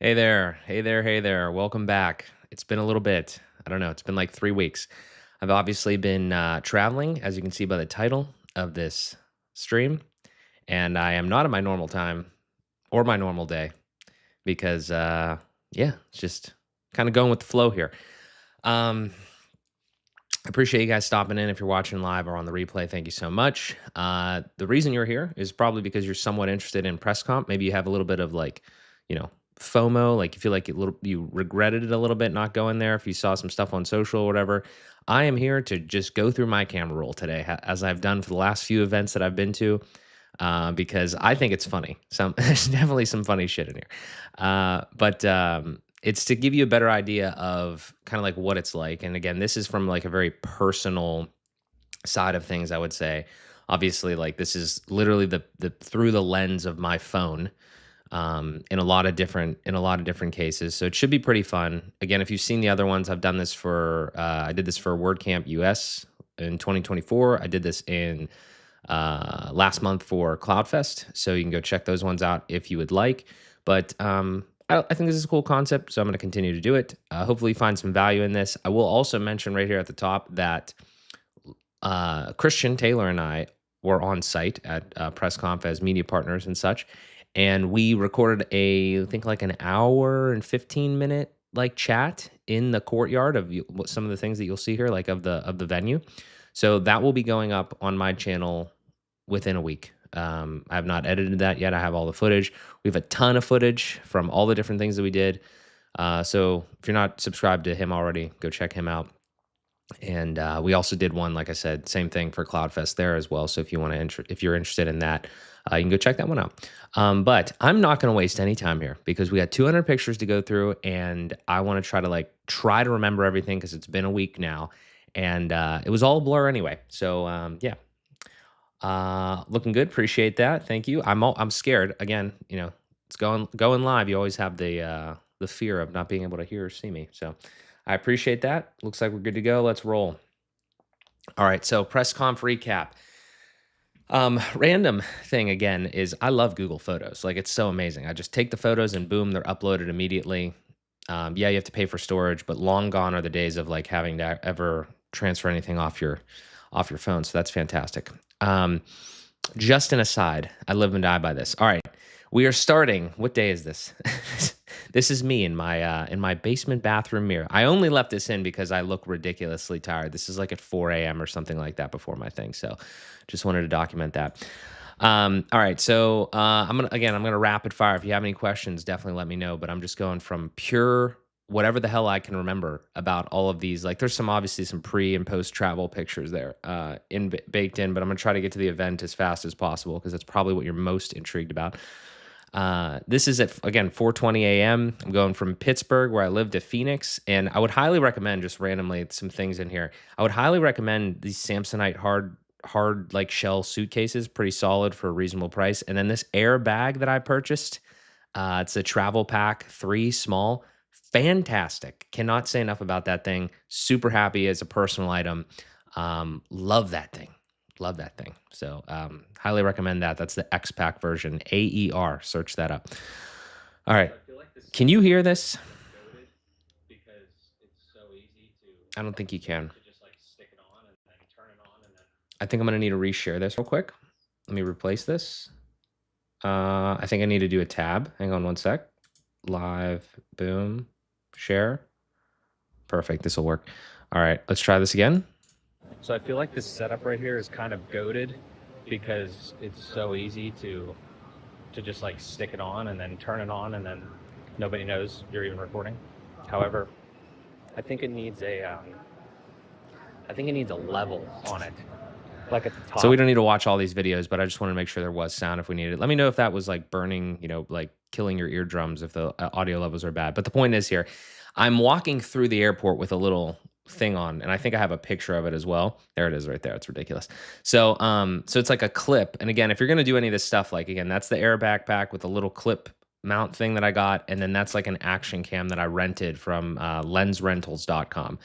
Hey there. Hey there. Hey there. Welcome back. It's been a little bit. I don't know. It's been like 3 weeks. I've obviously been traveling, as you can see by the title of this stream. And I am not at my normal time or my normal day because, yeah, it's just kind of going with the flow here. Um, I appreciate you guys stopping in. If you're watching live or on the replay, thank you so much. The reason you're here is probably because you're somewhat interested in PressConf. Maybe you have a little bit of like, you know, FOMO, like you feel like you regretted it a little bit not going there. If you saw some stuff on social or whatever, I am here to just go through my camera roll today, as I've done for the last few events that I've been to, because I think it's funny. There's definitely some funny shit in here, but it's to give you a better idea of kind of like what it's like. And again, this is from like a very personal side of things, I would say. Obviously, like this is literally the through the lens of my phone, in a lot of different cases. So it should be pretty fun. Again, if you've seen the other ones, I've done this for I did this for WordCamp US in 2024. I did this in last month for CloudFest. So you can go check those ones out if you would like. But I think this is a cool concept, so I'm going to continue to do it. Hopefully, you find some value in this. I will also mention right here at the top that Christian Taylor and I were on site at PressConf as media partners and such, and we recorded I think like an hour and 15-minute like chat in the courtyard of some of the things that you'll see here, like of the venue. So that will be going up on my channel within a week. I have not edited that yet. I have all the footage. We have a ton of footage from all the different things that we did. So if you're not subscribed to him already, go check him out. And we also did one, like I said, same thing for CloudFest there as well. So if you want to, if you're interested in that, you can go check that one out. But I'm not going to waste any time here because we got 200 pictures to go through, and I want to try to remember everything because it's been a week now, and it was all a blur anyway. So yeah, looking good. Appreciate that. Thank you. I'm scared again. It's going live. You always have the fear of not being able to hear or see me. So I appreciate that. Looks like we're good to go. Let's roll. All right. So PressConf recap. Random thing again is I love Google Photos. Like it's so amazing. I just take the photos and boom, they're uploaded immediately. Yeah, you have to pay for storage, but long gone are the days of like having to ever transfer anything off your phone. So that's fantastic. Just an aside, I live and die by this. All right, we are starting. What day is this? This is me in my basement bathroom mirror. I only left this in because I look ridiculously tired. This is like at 4 a.m. or something like that before my thing. So just wanted to document that. All right, so I'm gonna rapid fire. If you have any questions, definitely let me know. But I'm just going from pure whatever the hell I can remember about all of these. Like there's obviously some pre and post travel pictures there baked in, but I'm gonna try to get to the event as fast as possible because that's probably what you're most intrigued about. This is at, again, 4:20 a.m. I'm going from Pittsburgh, where I live, to Phoenix, and I would highly recommend, just randomly, some things in here. I would highly recommend these Samsonite hard like shell suitcases, pretty solid for a reasonable price. And then this Air bag that I purchased, it's a travel pack, 3 small, fantastic. Cannot say enough about that thing. Super happy as a personal item. Love that thing. Love that thing. So highly recommend that. That's the X-Pack version, AER. Search that up. All right. Can you hear this? I don't think you can. I think I'm going to need to reshare this real quick. Let me replace this. I think I need to do a tab. Hang on one sec. Live, boom, share. Perfect. This will work. All right. Let's try this again. So I feel like this setup right here is kind of goated because it's so easy to just like stick it on and then turn it on and then nobody knows you're even recording. However, I think it needs a level on it, like at the top. So we don't need to watch all these videos, but I just want to make sure there was sound if we needed it. Let me know if that was like burning, like killing your eardrums if the audio levels are bad. But the point is here, I'm walking through the airport with a little thing on, and I think I have a picture of it as well. There it is right there. It's ridiculous. So so it's like a clip. And again, if you're going to do any of this stuff, like again, that's the Air backpack with a little clip mount thing that I got, and then that's like an action cam that I rented from lensrentals.com.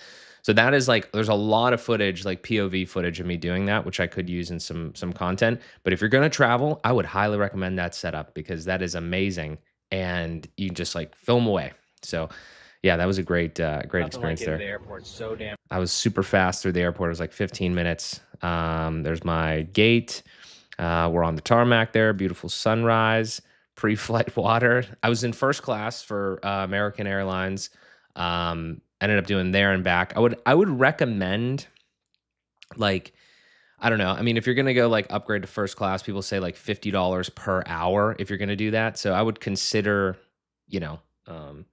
So that is like, there's a lot of footage, like POV footage of me doing that, which I could use in some content. But if you're going to travel, I would highly recommend that setup because that is amazing. and you just like film away. So yeah, that was a great Nothing like experience getting to there. the airport so damn. I was super fast through the airport. It was like 15 minutes. There's my gate. We're on the tarmac there. Beautiful sunrise, pre-flight water. I was in first class for American Airlines. Ended up doing there and back. I would recommend, like, I don't know. I mean, if you're gonna go like upgrade to first class, people say like $50 per hour if you're gonna do that. So I would consider, you know, um,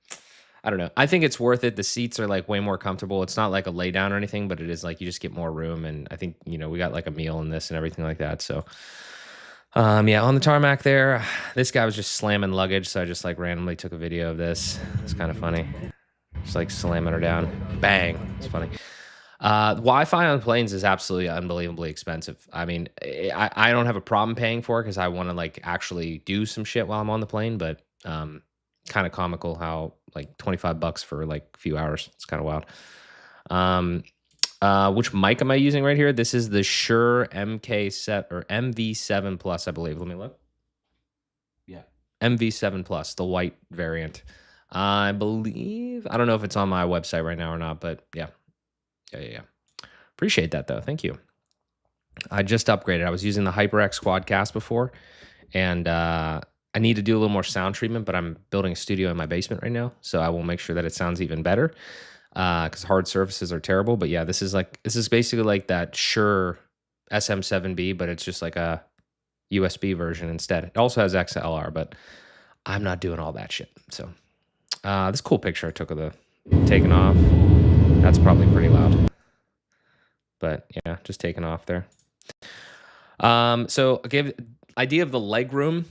I don't know. I think it's worth it. The seats are like way more comfortable. It's not like a lay down or anything, but it is like you just get more room. And I think, we got like a meal in this and everything like that. So, yeah, on the tarmac there, this guy was just slamming luggage. So I just like randomly took a video of this. It's kind of funny. Just like slamming her down. Bang. It's funny. Wi-Fi on planes is absolutely unbelievably expensive. I mean, I don't have a problem paying for it because I want to like actually do some shit while I'm on the plane, but kind of comical how like $25 for like a few hours. It's kind of wild. Um, which mic am I using right here? This is the Shure MK set or MV7 Plus, I believe. Let me look. Yeah, MV7 Plus, the white variant. I believe. I don't know if it's on my website right now or not, but yeah. Yeah. Appreciate that though. Thank you. I just upgraded. I was using the HyperX Quadcast before, and I need to do a little more sound treatment, but I'm building a studio in my basement right now, so I will make sure that it sounds even better. Because hard surfaces are terrible. But yeah, this is basically like that Shure SM7B, but it's just like a USB version instead. It also has XLR, but I'm not doing all that shit. So this cool picture I took of the taking off. That's probably pretty loud. But yeah, just taking off there. So I gave idea of the leg room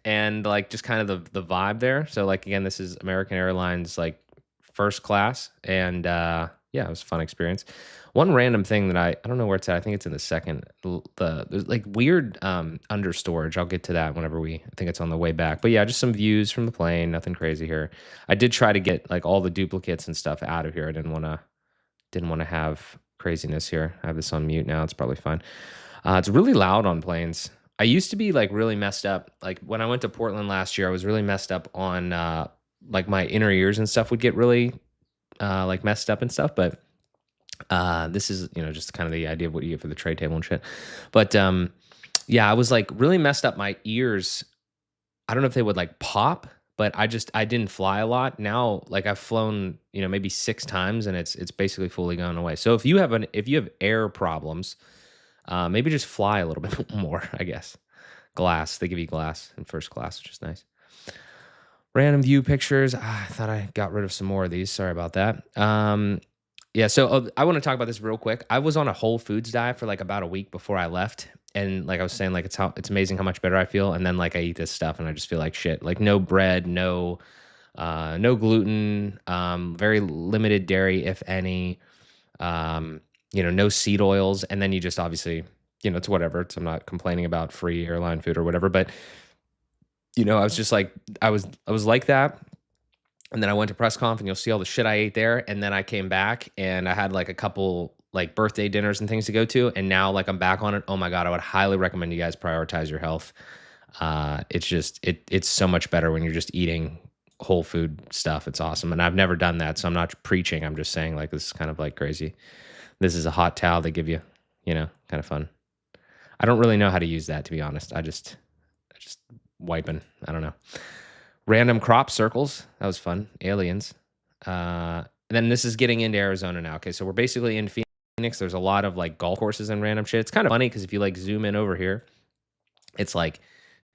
and like just kind of the vibe there. So like again, this is American Airlines like first class, and yeah, it was a fun experience. One random thing that I don't know where it's at. I think it's in the second. There's like weird under storage. I'll get to that whenever I think it's on the way back. But yeah, just some views from the plane. Nothing crazy here. I did try to get like all the duplicates and stuff out of here. I didn't want to have craziness here. I have this on mute now. It's probably fine. It's really loud on planes. I used to be like really messed up. Like when I went to Portland last year, I was really messed up on like my inner ears and stuff would get really like messed up and stuff. But this is just kind of the idea of what you get for the tray table and shit. But yeah, I was like really messed up my ears. I don't know if they would like pop, but I didn't fly a lot. Now, like I've flown, maybe 6 times and it's basically fully gone away. So if you have air problems, maybe just fly a little bit more, I guess. Glass, they give you glass in first class, which is nice. Random view pictures. I thought I got rid of some more of these. Sorry about that. Yeah, so I want to talk about this real quick. I was on a Whole Foods diet for like about a week before I left, and like I was saying, like it's amazing how much better I feel. And then like I eat this stuff and I just feel like shit. Like no bread, no gluten, very limited dairy, if any. No seed oils, and then you just obviously, it's whatever. I'm not complaining about free airline food or whatever, but I was just like I was like that. And then I went to PressConf and you'll see all the shit I ate there. And then I came back and I had like a couple like birthday dinners and things to go to. And now like I'm back on it. Oh my God, I would highly recommend you guys prioritize your health. It's just, it's so much better when you're just eating whole food stuff. It's awesome. And I've never done that. So I'm not preaching. I'm just saying like, this is kind of like crazy. This is a hot towel they give you, kind of fun. I don't really know how to use that, to be honest. I just wiping. I don't know. Random crop circles. That was fun. Aliens. Then this is getting into Arizona now. Okay, so we're basically in Phoenix. There's a lot of like golf courses and random shit. It's kind of funny because if you like zoom in over here, it's like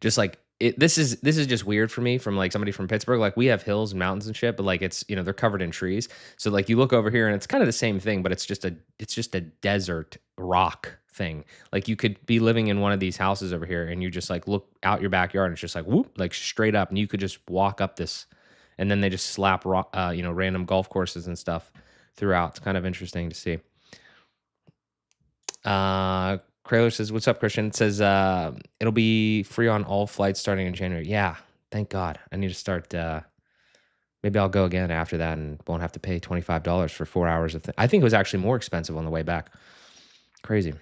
just like this is just weird for me from like somebody from Pittsburgh. Like we have hills and mountains and shit, but like it's they're covered in trees. So like you look over here and it's kind of the same thing, but it's just a desert rock thing. Like you could be living in one of these houses over here and you just like look out your backyard and it's just like whoop, like straight up, and you could just walk up this, and then they just slap random golf courses and stuff throughout. It's kind of interesting to see. Kraler says, "What's up, Christian?" It says, "It'll be free on all flights starting in January." Yeah, thank God. I need to start. Maybe I'll go again after that and won't have to pay $25 for 4 hours of. I think it was actually more expensive on the way back. Crazy,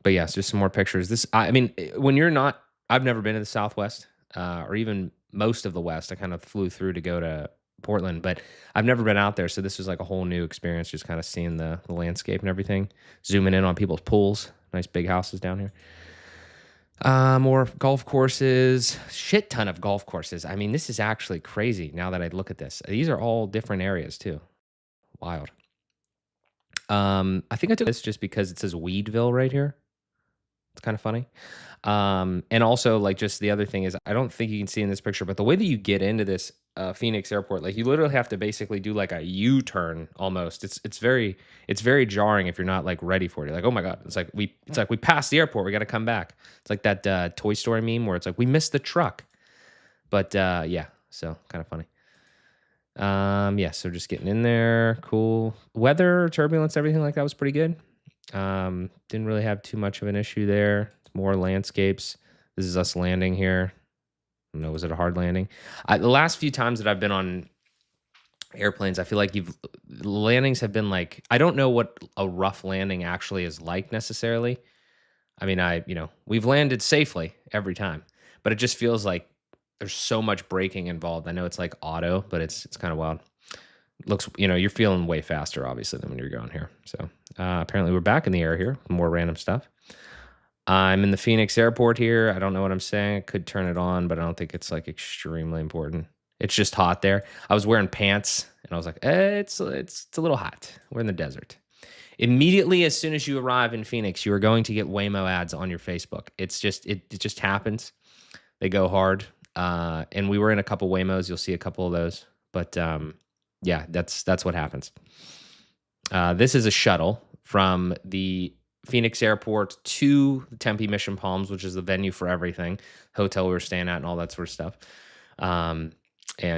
but yes, just some more pictures. This, I mean, when you're not, I've never been to the Southwest or even most of the West. I kind of flew through to go to Portland, but I've never been out there, so this was like a whole new experience, just kind of seeing the landscape and everything, zooming in on people's pools, nice big houses down here. More golf courses, shit ton of golf courses. I mean, this is actually crazy now that I look at this. These are all different areas too. Wild. I think I took this just because it says Weedville right here. It's kind of funny. And also, like, just the other thing is, I don't think you can see in this picture, but the way that you get into this Phoenix airport, like, you literally have to basically do like a U-turn almost. It's very jarring if you're not like ready for it. You're like, oh my god, it's like we passed the airport, we got to come back. It's like that Toy Story meme where it's like we missed the truck. But yeah, so kind of funny. Yeah, so just getting in there, cool. Weather, turbulence, everything like that was pretty good. Didn't really have too much of an issue there. More landscapes. This is us landing here. I don't know, was it a hard landing? The last few times that I've been on airplanes, I feel like landings have been like, I don't know what a rough landing actually is like necessarily. I mean, we've landed safely every time, but it just feels like there's so much braking involved. I know it's like auto, but it's kind of wild. Looks, you're feeling way faster, obviously, than when you're going here. So apparently we're back in the air here. More random stuff. I'm in the Phoenix airport here. I don't know what I'm saying. I could turn it on, but I don't think it's like extremely important. It's just hot there. I was wearing pants, and I was like, it's a little hot. We're in the desert. Immediately, as soon as you arrive in Phoenix, you are going to get Waymo ads on your Facebook. It's just it just happens. They go hard. And we were in a couple Waymos. You'll see a couple of those. But yeah, that's what happens. This is a shuttle from the Phoenix Airport to Tempe Mission Palms, which is the venue for everything, hotel we were staying at and all that sort of stuff. And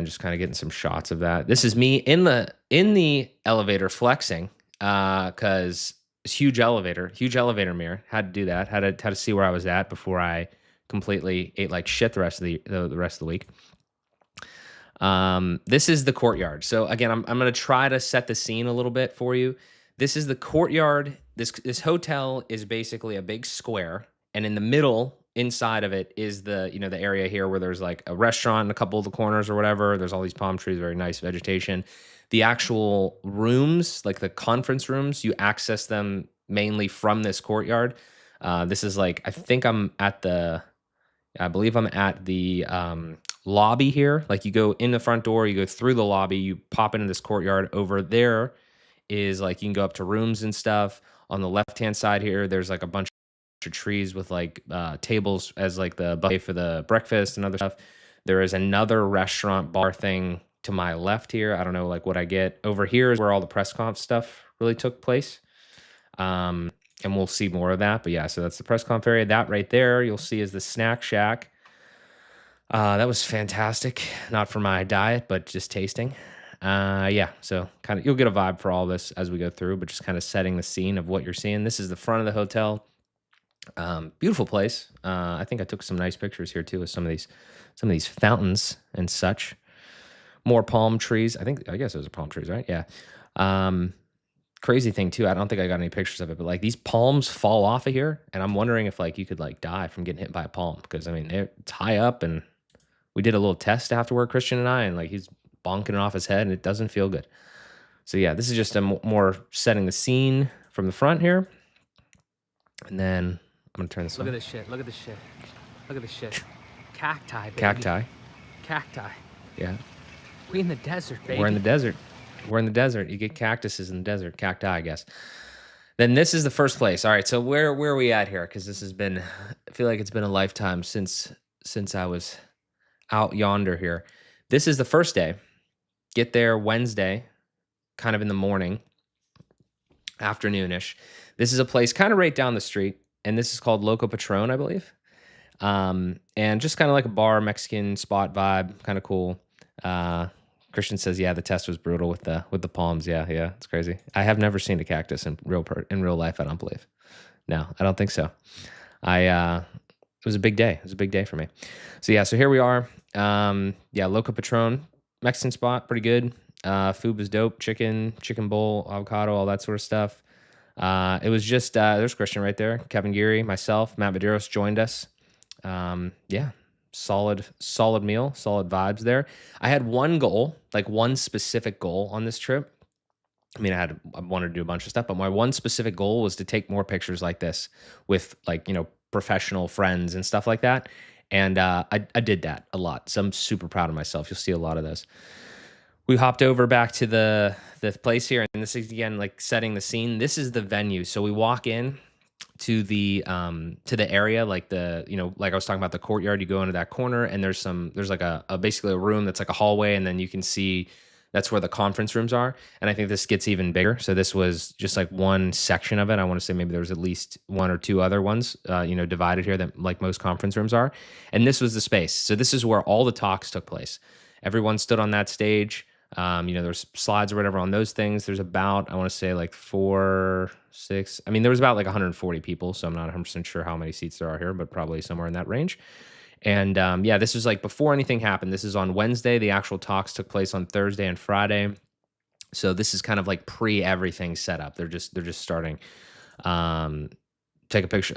just kind of getting some shots of that. This is me in the elevator flexing, because it's huge elevator mirror. Had to do that. Had to see where I was at before I completely ate like shit the rest of the week. This is the courtyard. So again, I'm going to try to set the scene a little bit for you. This is the courtyard. This hotel is basically a big square, and in the middle, inside of it, is the area here where there's like a restaurant in a couple of the corners or whatever. There's all these palm trees, very nice vegetation. The actual rooms, like the conference rooms, you access them mainly from this courtyard. This is like, I believe I'm at the lobby here. Like, you go in the front door, you go through the lobby, you pop into this courtyard. Over there is like, you can go up to rooms and stuff. On the left-hand side here, there's like a bunch of trees with like tables as like the buffet for the breakfast and other stuff. There is another restaurant bar thing to my left here. I don't know like what I get. Over here is where all the PressConf stuff really took place. And we'll see more of that. But yeah, so that's the PressConf area. That right there, you'll see, is the snack shack. That was fantastic. Not for my diet, but just tasting. Yeah, so kind of you'll get a vibe for all this as we go through, but just kind of setting the scene of what you're seeing. This is the front of the hotel. Beautiful place. I think I took some nice pictures here too of some of these fountains and such. More palm trees. I guess those are palm trees, right? Yeah. Crazy thing too, I don't think I got any pictures of it, but like these palms fall off of here, and I'm wondering if like you could like die from getting hit by a palm, because I mean it's high up, and we did a little test afterward, Christian and I, and like he's bonking it off his head, and it doesn't feel good. So yeah, this is just a more setting the scene from the front here, and then I'm gonna turn this. Look at this shit. Look at this shit. Look at this shit. Cacti, baby. Cacti. Cacti. Yeah. We in the desert, baby. We're in the desert. We're in the desert. You get cactuses in the desert. Cacti, I guess. Then this is the first place. All right, so where are we at here? Because this has been, I feel like it's been a lifetime since I was out yonder here. This is the first day. Get there Wednesday, kind of in the morning, afternoonish. This is a place kind of right down the street, and this is called Loco Patron, I believe. And just kind of like a bar, Mexican spot vibe, kind of cool. Christian says, yeah, the test was brutal with the palms. Yeah, it's crazy. I have never seen a cactus in real life, I don't believe. No, I don't think so. It was a big day. It was a big day for me. So yeah, so here we are. Yeah, Loco Patron, Mexican spot, pretty good. Food was dope. Chicken bowl, avocado, all that sort of stuff. It was just, there's Christian right there. Kevin Geary, myself, Matt Medeiros joined us. Yeah, solid meal, solid vibes there. I had one goal, like one specific goal on this trip. I mean, I wanted to do a bunch of stuff, but my one specific goal was to take more pictures like this with like, professional friends and stuff like that. And I did that a lot. So I'm super proud of myself. You'll see a lot of those. We hopped over back to the place here, and this is again like setting the scene. This is the venue. So we walk in to the area, like like I was talking about the courtyard. You go into that corner, and there's like a basically a room that's like a hallway, and then you can see that's where the conference rooms are. And I think this gets even bigger. So this was just like one section of it. I want to say maybe there was at least one or two other ones, divided here that like most conference rooms are. And this was the space. So this is where all the talks took place. Everyone stood on that stage. There's slides or whatever on those things. There's about, I want to say like 4, 6. I mean, there was about like 140 people. So I'm not 100% sure how many seats there are here, but probably somewhere in that range. And this was like before anything happened. This is on Wednesday. The actual talks took place on Thursday and Friday. So this is kind of like pre everything set up. They're just starting. I took a picture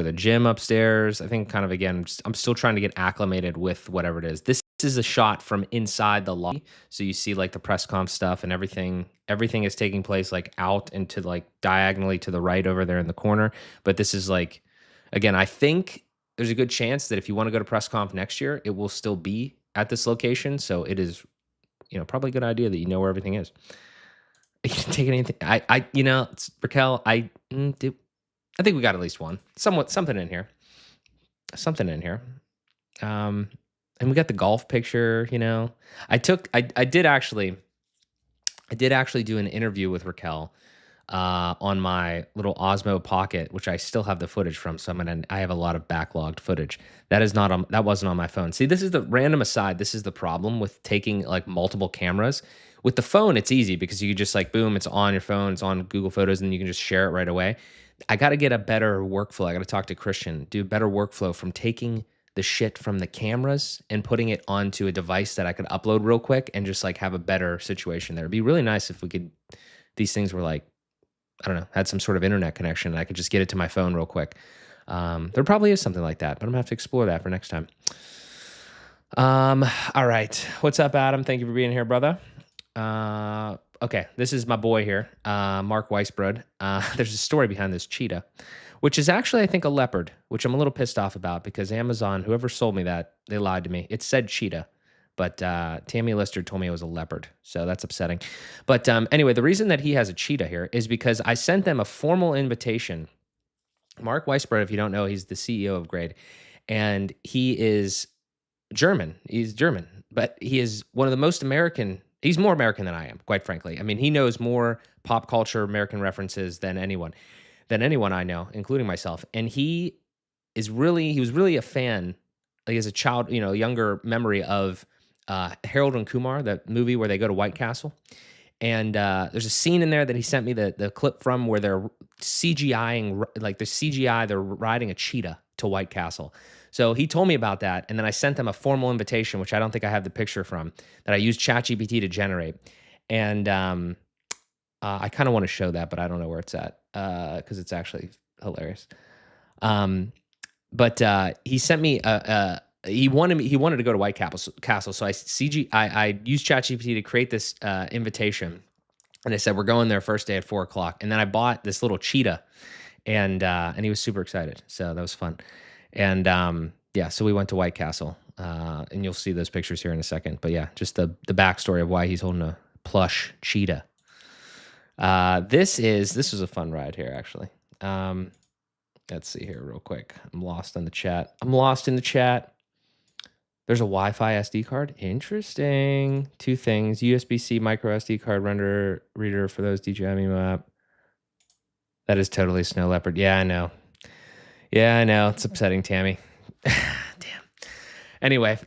of the gym upstairs. I think kind of again, I'm still trying to get acclimated with whatever it is. This is a shot from inside the lobby. So you see like the PressConf stuff and everything. Everything is taking place like out into like diagonally to the right over there in the corner. But this is like, again, I think there's a good chance that if you want to go to PressConf next year, it will still be at this location. So it is, probably a good idea that you know where everything is. You can take anything. Raquel, I think we got at least one. Something in here. Something in here. And we got the golf picture, I did actually do an interview with Raquel on my little Osmo Pocket, which I still have the footage from. So I have a lot of backlogged footage. That wasn't on my phone. See, this is the random aside. This is the problem with taking like multiple cameras. With the phone, it's easy because you just like, boom, it's on your phone, it's on Google Photos, and you can just share it right away. I got to get a better workflow. I got to talk to Christian, do a better workflow from taking the shit from the cameras and putting it onto a device that I could upload real quick and just like have a better situation there. It'd be really nice if these things were like, I don't know, had some sort of internet connection and I could just get it to my phone real quick. There probably is something like that, but I'm gonna have to explore that for next time. All right. What's up, Adam? Thank you for being here, brother. Okay, this is my boy here, Mark Weisbrod. There's a story behind this cheetah, which is actually, I think, a leopard, which I'm a little pissed off about because Amazon, whoever sold me that, they lied to me. It said cheetah, but Tammy Lister told me it was a leopard, so that's upsetting. But anyway, the reason that he has a cheetah here is because I sent them a formal invitation. Mark Weisbrod, if you don't know, he's the CEO of Grade, and he is German. He's German, but he is one of the most American. He's more American than I am, quite frankly. I mean, he knows more pop culture, American references than anyone I know, including myself. And he was really a fan, like as a child, a younger memory of Harold and Kumar, that movie where they go to White Castle. And there's a scene in there that he sent me the clip from where they're CGIing, like they're riding a cheetah to White Castle. So he told me about that, and then I sent them a formal invitation, which I don't think I have the picture from, that I used ChatGPT to generate. And I kind of want to show that, but I don't know where it's at because it's actually hilarious. But he sent me he wanted to go to White Castle, so I used ChatGPT to create this invitation, and I said we're going there first day at 4:00, and then I bought this little cheetah, and he was super excited, so that was fun. And so we went to White Castle, and you'll see those pictures here in a second. But yeah, just the backstory of why he's holding a plush cheetah. This was a fun ride here, actually. Let's see here real quick. I'm lost in the chat. There's a Wi-Fi SD card. Interesting. 2 things. USB-C micro SD card reader for those DJI map. That is totally Snow Leopard. Yeah, I know. It's upsetting, Tammy. Damn. Anyway,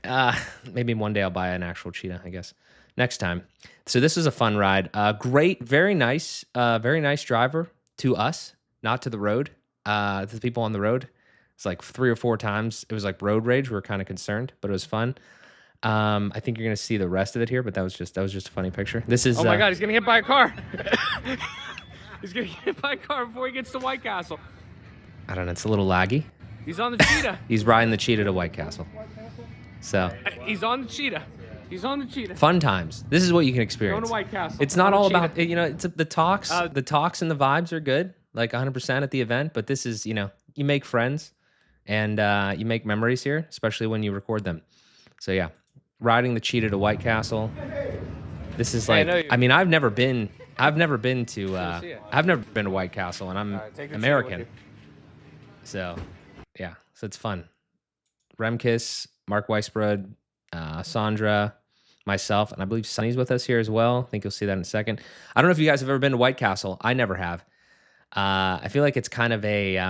maybe one day I'll buy an actual cheetah, I guess. Next time. So this was a fun ride. Great, very nice driver to us, not to the road. To the people on the road. It's like 3 or 4 times. It was like road rage. We were kind of concerned, but it was fun. I think you're gonna see the rest of it here, but that was just a funny picture. This is. Oh my God, he's gonna get hit by a car. He's gonna get hit by a car before he gets to White Castle. I don't know. It's a little laggy. He's on the cheetah. He's riding the cheetah to White Castle. So He's on the cheetah. He's on the cheetah. fun times. This is what you can Going experience. to White Castle. It's not On a all cheetah. about it's the talks. The talks and the vibes are good, like 100% at the event. But this is you make friends and you make memories here, especially when you record them. So yeah, riding the cheetah to White Castle. This is Hey, I like know you- I mean I've never been to see it. I've never been to White Castle, and I'm All right, take your cheetah with American. you. So yeah, so it's fun. Remkis, Mark Weisbrod, Sandra, myself, and I believe Sonny's with us here as well. I think you'll see that in a second. I don't know if you guys have ever been to White Castle. I never have. I feel like it's kind of a I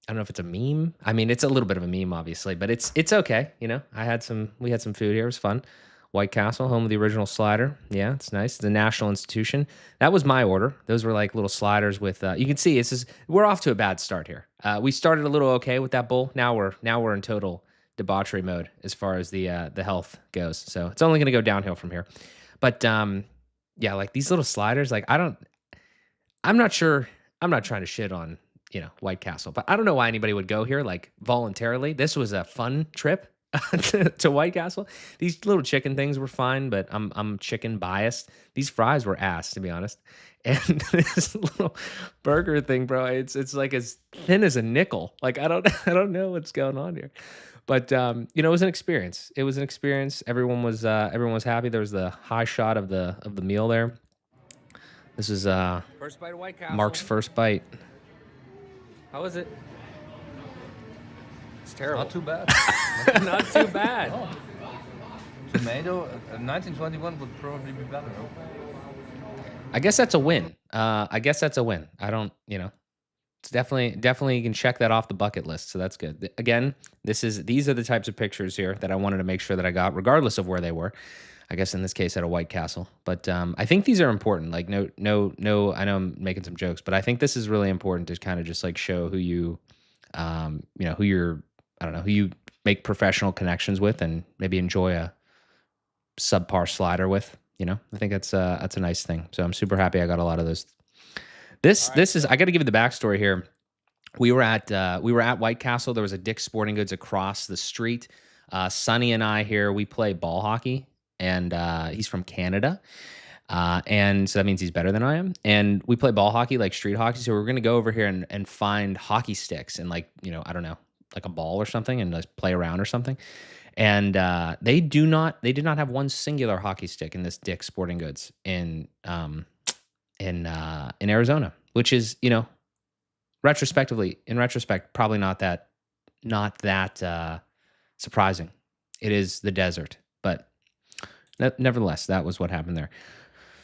don't know if it's a meme. I mean, it's a little bit of a meme, obviously, but it's okay. We had some food here. It was fun. White Castle, home of the original slider. Yeah, it's nice. It's a national institution. That was my order. Those were like little sliders with. You can see we're off to a bad start here. We started a little okay with that bowl. Now we're in total debauchery mode as far as the health goes. So it's only going to go downhill from here. But yeah, like these little sliders. Like I'm not sure. I'm not trying to shit on White Castle, but I don't know why anybody would go here like voluntarily. This was a fun trip to White Castle. These little chicken things were fine, but I'm chicken biased. These fries were ass, to be honest. And this little burger thing, bro, it's like as thin as a nickel. Like I don't know what's going on here. But it was an experience. It was an experience. Everyone was happy. There was the high shot of the meal there. This is First bite of White Castle. Mark's first bite. How was it? It's terrible. Not too bad. Not too bad. Oh. Tomato, 1921 would probably be better. No? I guess that's a win. I don't, it's definitely you can check that off the bucket list. So that's good. Again, these are the types of pictures here that I wanted to make sure that I got, regardless of where they were. I guess in this case at a White Castle, but I think these are important. Like no. I know I'm making some jokes, but I think this is really important to kind of just like show who you, who you're. I don't know who you make professional connections with, and maybe enjoy a subpar slider with. I think that's a nice thing. So I'm super happy I got a lot of those. This is I got to give you the backstory here. We were at White Castle. There was a Dick's Sporting Goods across the street. Sonny and I here, we play ball hockey, and he's from Canada. And so that means he's better than I am. And we play ball hockey, like street hockey. So we're going to go over here and find hockey sticks and like, I don't know, like a ball or something, and just play around or something. And they did not have one singular hockey stick in this Dick's Sporting Goods in Arizona, which is, in retrospect, probably not that surprising. It is the desert, but nevertheless, that was what happened there.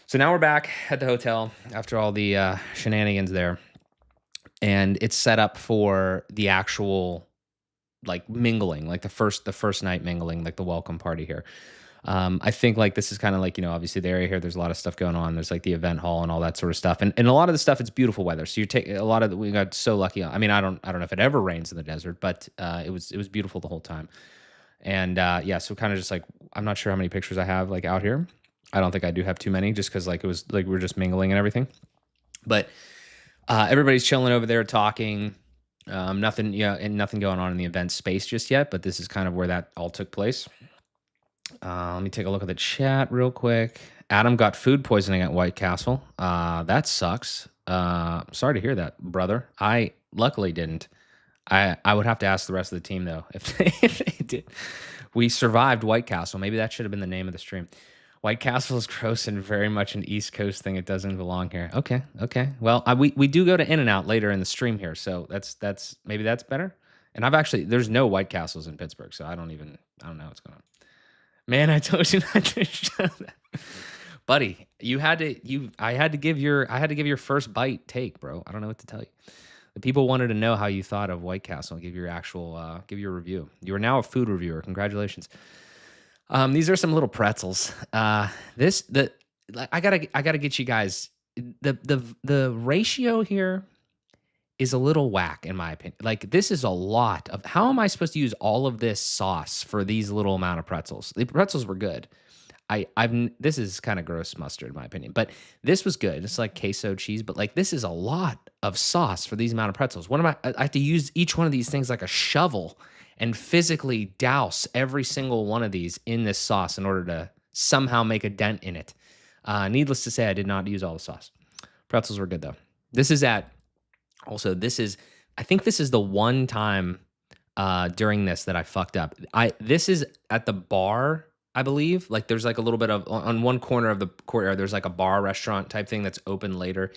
So now we're back at the hotel after all the shenanigans there, and it's set up for the actual like mingling, like the first night mingling, like the welcome party here. I think like this is kind of like, obviously the area here, there's a lot of stuff going on. There's like the event hall and all that sort of stuff. And a lot of the stuff, it's beautiful weather. So we got so lucky. I mean, I don't know if it ever rains in the desert, but it was beautiful the whole time. And yeah, so kind of just like, I'm not sure how many pictures I have like out here. I don't think I do have too many, just because like it was like we were just mingling and everything. But everybody's chilling over there talking. Nothing going on in the event space just yet, but this is kind of where that all took place. Let me take a look at the chat real quick. Adam got food poisoning at White Castle. That sucks. Sorry to hear that, brother. I luckily didn't. I would have to ask the rest of the team though if they did. We survived White Castle. Maybe that should have been the name of the stream. White Castle is gross and very much an East Coast thing. It doesn't belong here. Okay. Well, we do go to In-N-Out later in the stream here, so that's maybe that's better. And there's no White Castles in Pittsburgh, so I don't know what's going on. Man, I told you not to shut that. Buddy, I had to give your first bite take, bro. I don't know what to tell you. The people wanted to know how you thought of White Castle and give your review. You are now a food reviewer. Congratulations. These are some little pretzels. I gotta get you guys. The ratio here is a little whack in my opinion. Like this is a lot of. How am I supposed to use all of this sauce for these little amount of pretzels? The pretzels were good. this is kind of gross mustard in my opinion, but this was good. It's like queso cheese, but like this is a lot of sauce for these amount of pretzels. One of my I have to use each one of these things like a shovel and physically douse every single one of these in this sauce in order to somehow make a dent in it. Needless to say, I did not use all the sauce. Pretzels were good though. This is at also this is I think this is the one time during this that I fucked up. This is at the bar, I believe. Like there's like a little bit of on one corner of the courtyard, there's like a bar restaurant type thing that's open later.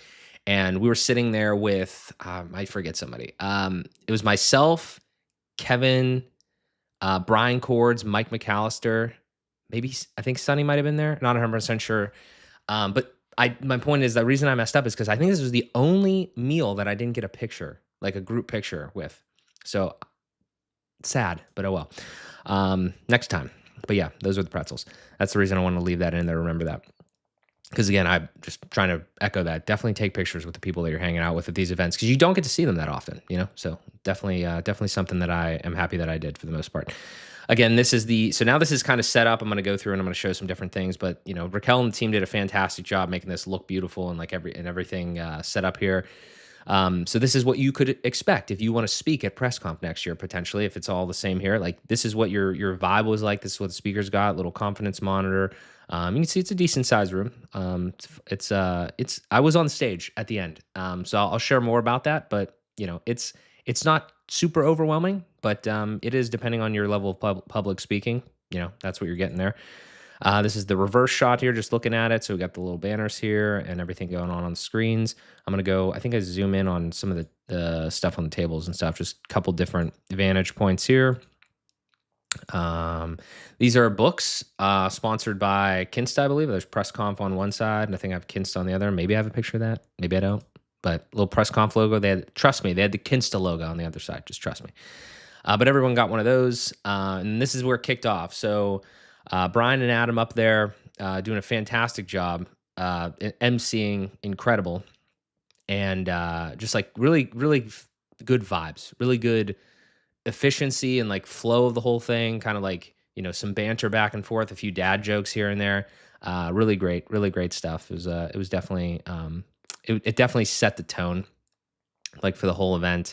And we were sitting there with I forget somebody. It was myself, Kevin, Brian Cords, Mike McAllister, maybe I think Sonny might have been there. Not 100% sure. But my point is the reason I messed up is because I think this was the only meal that I didn't get a picture, like a group picture with. So sad, but oh well. Next time. But yeah, those are the pretzels. That's the reason I want to leave that in there. Remember that. Because again, I'm just trying to echo that. Definitely take pictures with the people that you're hanging out with at these events because you don't get to see them that often, you know. So definitely something that I am happy that I did for the most part. Again, so now this is kind of set up. I'm going to go through and I'm going to show some different things. But you know, Raquel and the team did a fantastic job making this look beautiful and like everything set up here. So this is what you could expect if you want to speak at PressConf next year, potentially, if it's all the same here. Like this is what your vibe was like. This is what the speakers got. Little confidence monitor. You can see it's a decent sized room. It's I was on stage at the end. So I'll share more about that. But you know, it's not super overwhelming, but it is depending on your level of public speaking. You know, that's what you're getting there. This is the reverse shot here, just looking at it. So we got the little banners here and everything going on the screens. I'm going to go, I think I zoom in on some of the stuff on the tables and stuff, just a couple different vantage points here. These are books sponsored by Kinsta, I believe. There's PressConf on one side, and I think I have Kinsta on the other. Maybe I have a picture of that. Maybe I don't. But little PressConf logo. Trust me, they had the Kinsta logo on the other side. Just trust me. But everyone got one of those, and this is where it kicked off. So Brian and Adam up there doing a fantastic job, emceeing incredible, and just like really, really good vibes, really good efficiency and like flow of the whole thing. Kind of like some banter back and forth, a few dad jokes here and there. Really great stuff. It was definitely it definitely set the tone like for the whole event.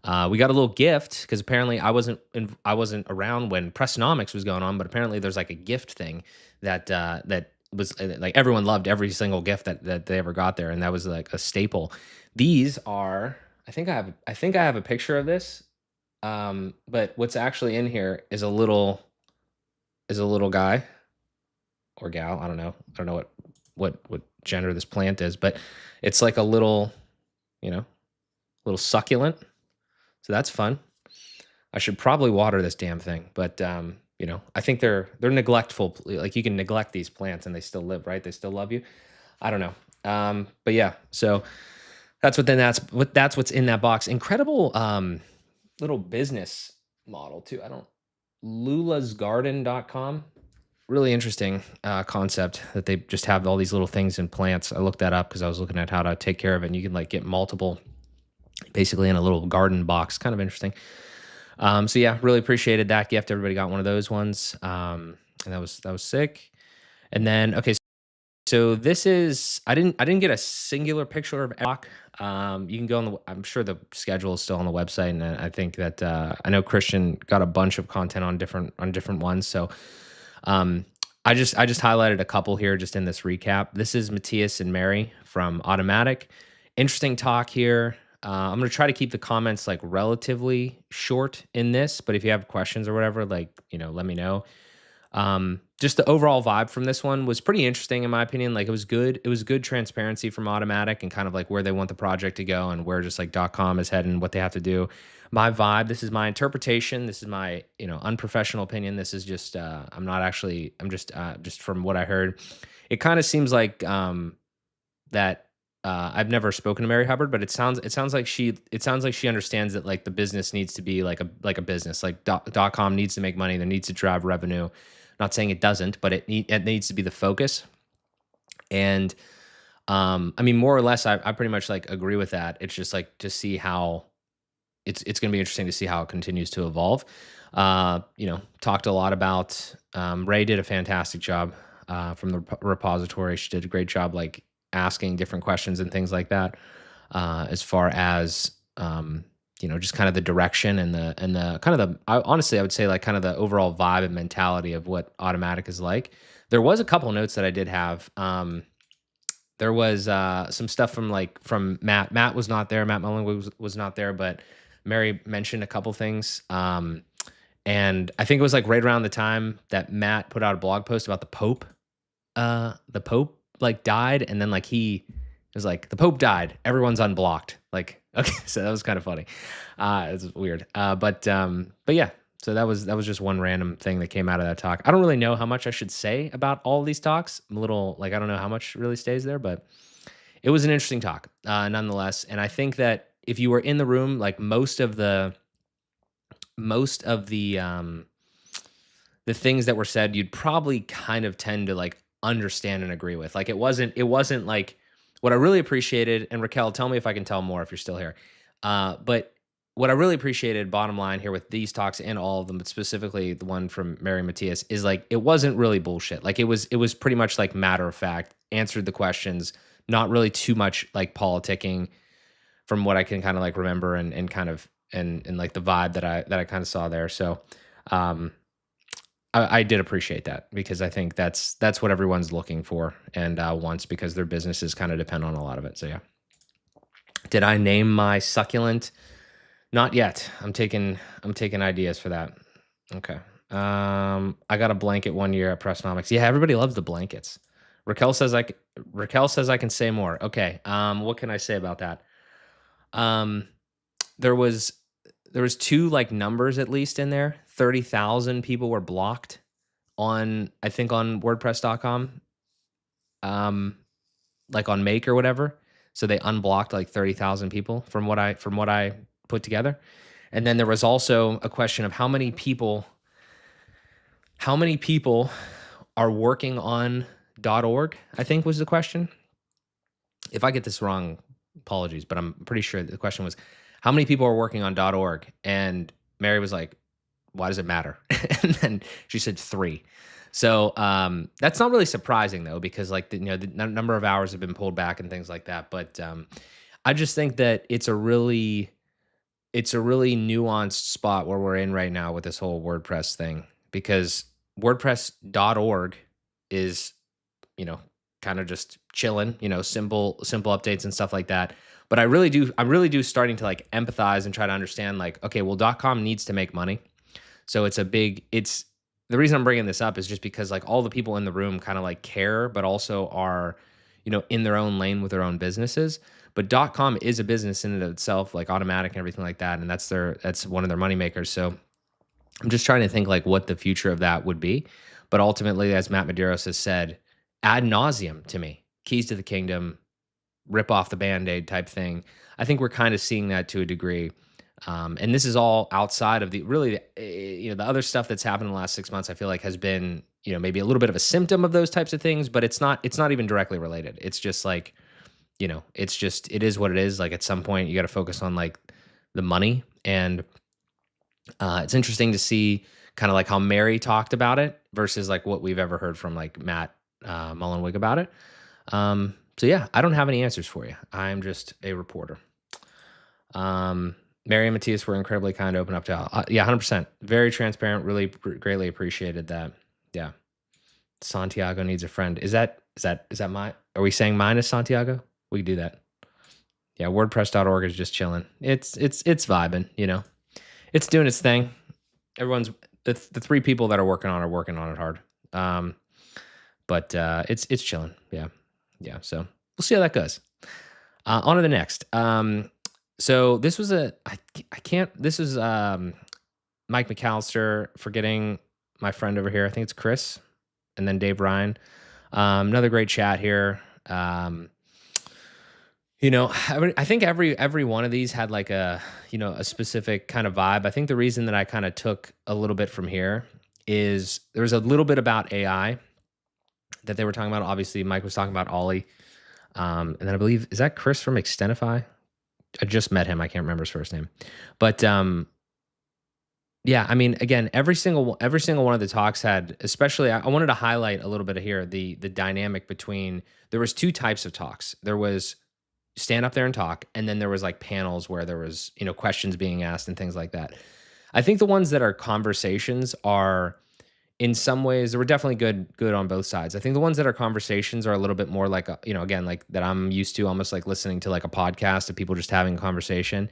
We got a little gift because apparently I wasn't around when Pressnomics was going on, but apparently there's like a gift thing that was like everyone loved every single gift that they ever got there, and that was like a staple. These are I think I have a picture of this, but what's actually in here is a little guy or gal. I don't know what gender this plant is, but it's like a little little succulent. So that's fun. I should probably water this damn thing, but I think they're neglectful. Like you can neglect these plants and they still live, right? They still love you. I don't know. But yeah, so that's what's in that box. Incredible little business model too. lulasgarden.com. Really interesting concept that they just have all these little things in plants. I looked that up because I was looking at how to take care of it, and you can like get multiple basically in a little garden box. Kind of interesting. So yeah, really appreciated that gift. Everybody got one of those ones. And that was sick. And then, okay. So this is, I didn't get a singular picture of Rock. You can go I'm sure the schedule is still on the website. And I think that, I know Christian got a bunch of content on different ones. So, I just highlighted a couple here just in this recap. This is Matthias and Mary from Automatic. Interesting talk here. I'm going to try to keep the comments like relatively short in this, but if you have questions or whatever, like, let me know. Just the overall vibe from this one was pretty interesting in my opinion. Like it was good. It was good transparency from Automatic and kind of like where they want the project to go and where just like .com is heading, what they have to do. My vibe, this is my interpretation. This is my, unprofessional opinion. This is just, I'm just from what I heard. It kind of seems like, that, I've never spoken to Mary Hubbard, but it sounds like she understands that like the business needs to be like a business. Like .com needs to make money. There needs to drive revenue. Not saying it doesn't, but it needs to be the focus. And I mean, more or less, I pretty much like agree with that. It's just like to see how it's going to be interesting to see how it continues to evolve. Talked a lot about Ray did a fantastic job from the repository. She did a great job, like asking different questions and things like that. As far as just kind of the direction and the kind of honestly, I would say like kind of the overall vibe and mentality of what Automatic is like. There was a couple notes that I did have. There was some stuff from Matt. Matt was not there. Matt Mullen was not there, but Mary mentioned a couple things. And I think it was like right around the time that Matt put out a blog post about the Pope. The Pope like died, and then like he was like, the Pope died. Everyone's unblocked. Like, okay, so that was kind of funny. It's weird. But yeah. So that was just one random thing that came out of that talk. I don't really know how much I should say about all of these talks. I'm a little like I don't know how much really stays there, but it was an interesting talk, nonetheless. And I think that if you were in the room, like most of the things that were said, you'd probably kind of tend to like understand and agree with. Like it wasn't like what I really appreciated. And Raquel, tell me if I can tell more if you're still here. But what I really appreciated, bottom line here with these talks and all of them, but specifically the one from Mary Matthias, is like it wasn't really bullshit. Like it was pretty much like matter of fact, answered the questions, not really too much like politicking from what I can kind of like remember and kind of and like the vibe that I kind of saw there. So um I did appreciate that because I think that's what everyone's looking for and wants because their businesses kind of depend on a lot of it. So yeah. Did I name my succulent? Not yet. I'm taking ideas for that. Okay. I got a blanket one year at Pressnomics. Yeah, everybody loves the blankets. Raquel says I can say more. Okay. What can I say about that? Um, there was two like numbers at least in there. 30,000 people were blocked on I think on WordPress.com. Like on Make or whatever. So they unblocked like 30,000 people from what I put together. And then there was also a question of how many people are working on .org, I think was the question. If I get this wrong, apologies, but I'm pretty sure the question was how many people are working on .org? And Mary was like, why does it matter? And then she said 3. So that's not really surprising though, because like the number of hours have been pulled back and things like that. But I just think that it's a really nuanced spot where we're in right now with this whole WordPress thing because WordPress.org is, kind of just chilling, simple updates and stuff like that. But I'm really do starting to like empathize and try to understand like, okay, well, .com needs to make money. So it's the reason I'm bringing this up is just because like all the people in the room kind of like care, but also are, in their own lane with their own businesses. But .com is a business in and of itself, like Automatic and everything like that. And that's one of their money makers. So I'm just trying to think like what the future of that would be. But ultimately, as Matt Medeiros has said, ad nauseum to me, keys to the kingdom, rip off the Band-Aid type thing. I think we're kind of seeing that to a degree. And this is all outside of the other stuff that's happened in the last 6 months. I feel like has been, maybe a little bit of a symptom of those types of things, but it's not even directly related. It's just like, it is what it is. Like at some point you got to focus on like the money. And it's interesting to see kind of like how Mary talked about it versus like what we've ever heard from like Matt Mullenweg about it. So yeah, I don't have any answers for you. I'm just a reporter. Mary and Matthias were incredibly kind to open up to. Yeah, 100%. Very transparent. Really greatly appreciated that. Yeah. Santiago needs a friend. Is that mine? Are we saying mine is Santiago? We can do that. Yeah, WordPress.org is just chilling. It's vibing, It's doing its thing. Everyone's the 3 people that are working on it hard. But it's chilling. Yeah. Yeah. So we'll see how that goes. On to the next. So this was this is Mike McAllister, forgetting my friend over here. I think it's Chris and then Dave Ryan. Another great chat here. I think every one of these had like a specific kind of vibe. I think the reason that I kind of took a little bit from here is there was a little bit about AI that they were talking about. Obviously, Mike was talking about Ollie. And then I believe, is that Chris from Extenify? I just met him. I can't remember his first name. But Yeah, I mean, again, every single one of the talks had, especially I wanted to highlight a little bit of here the dynamic between there was two types of talks. There was stand up there and talk, and then there was like panels where there was, questions being asked and things like that. I think the ones that are conversations are in some ways there were definitely good on both sides. I think the ones that are conversations are a little bit more like again, like that I'm used to almost like listening to like a podcast of people just having a conversation.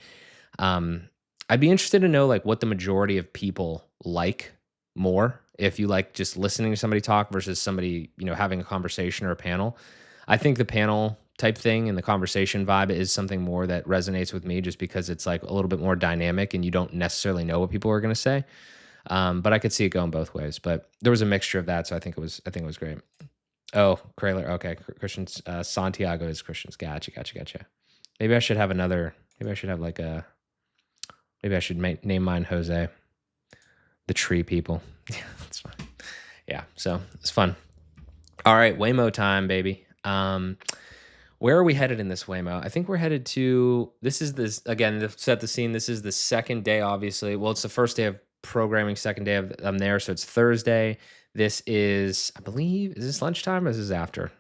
Um, I'd be interested to know like what the majority of people like more if you like just listening to somebody talk versus somebody, having a conversation or a panel. I think the panel type thing and the conversation vibe is something more that resonates with me just because it's like a little bit more dynamic and you don't necessarily know what people are going to say. But I could see it going both ways. But there was a mixture of that, so I think it was great. Oh, Krayler. Okay, Christians. Santiago is Christians. Gotcha. Maybe I should have another. Maybe I should have like a. Maybe I should name mine Jose. The tree people. Yeah, that's fine. Yeah, so it's fun. All right, Waymo time, baby. Where are we headed in this Waymo? I think we're headed to. This is this again to set the scene. This is the second day, obviously. Well, it's the first day of programming. Second day of I'm there, so it's Thursday. This is, I believe, is this lunchtime or is this after?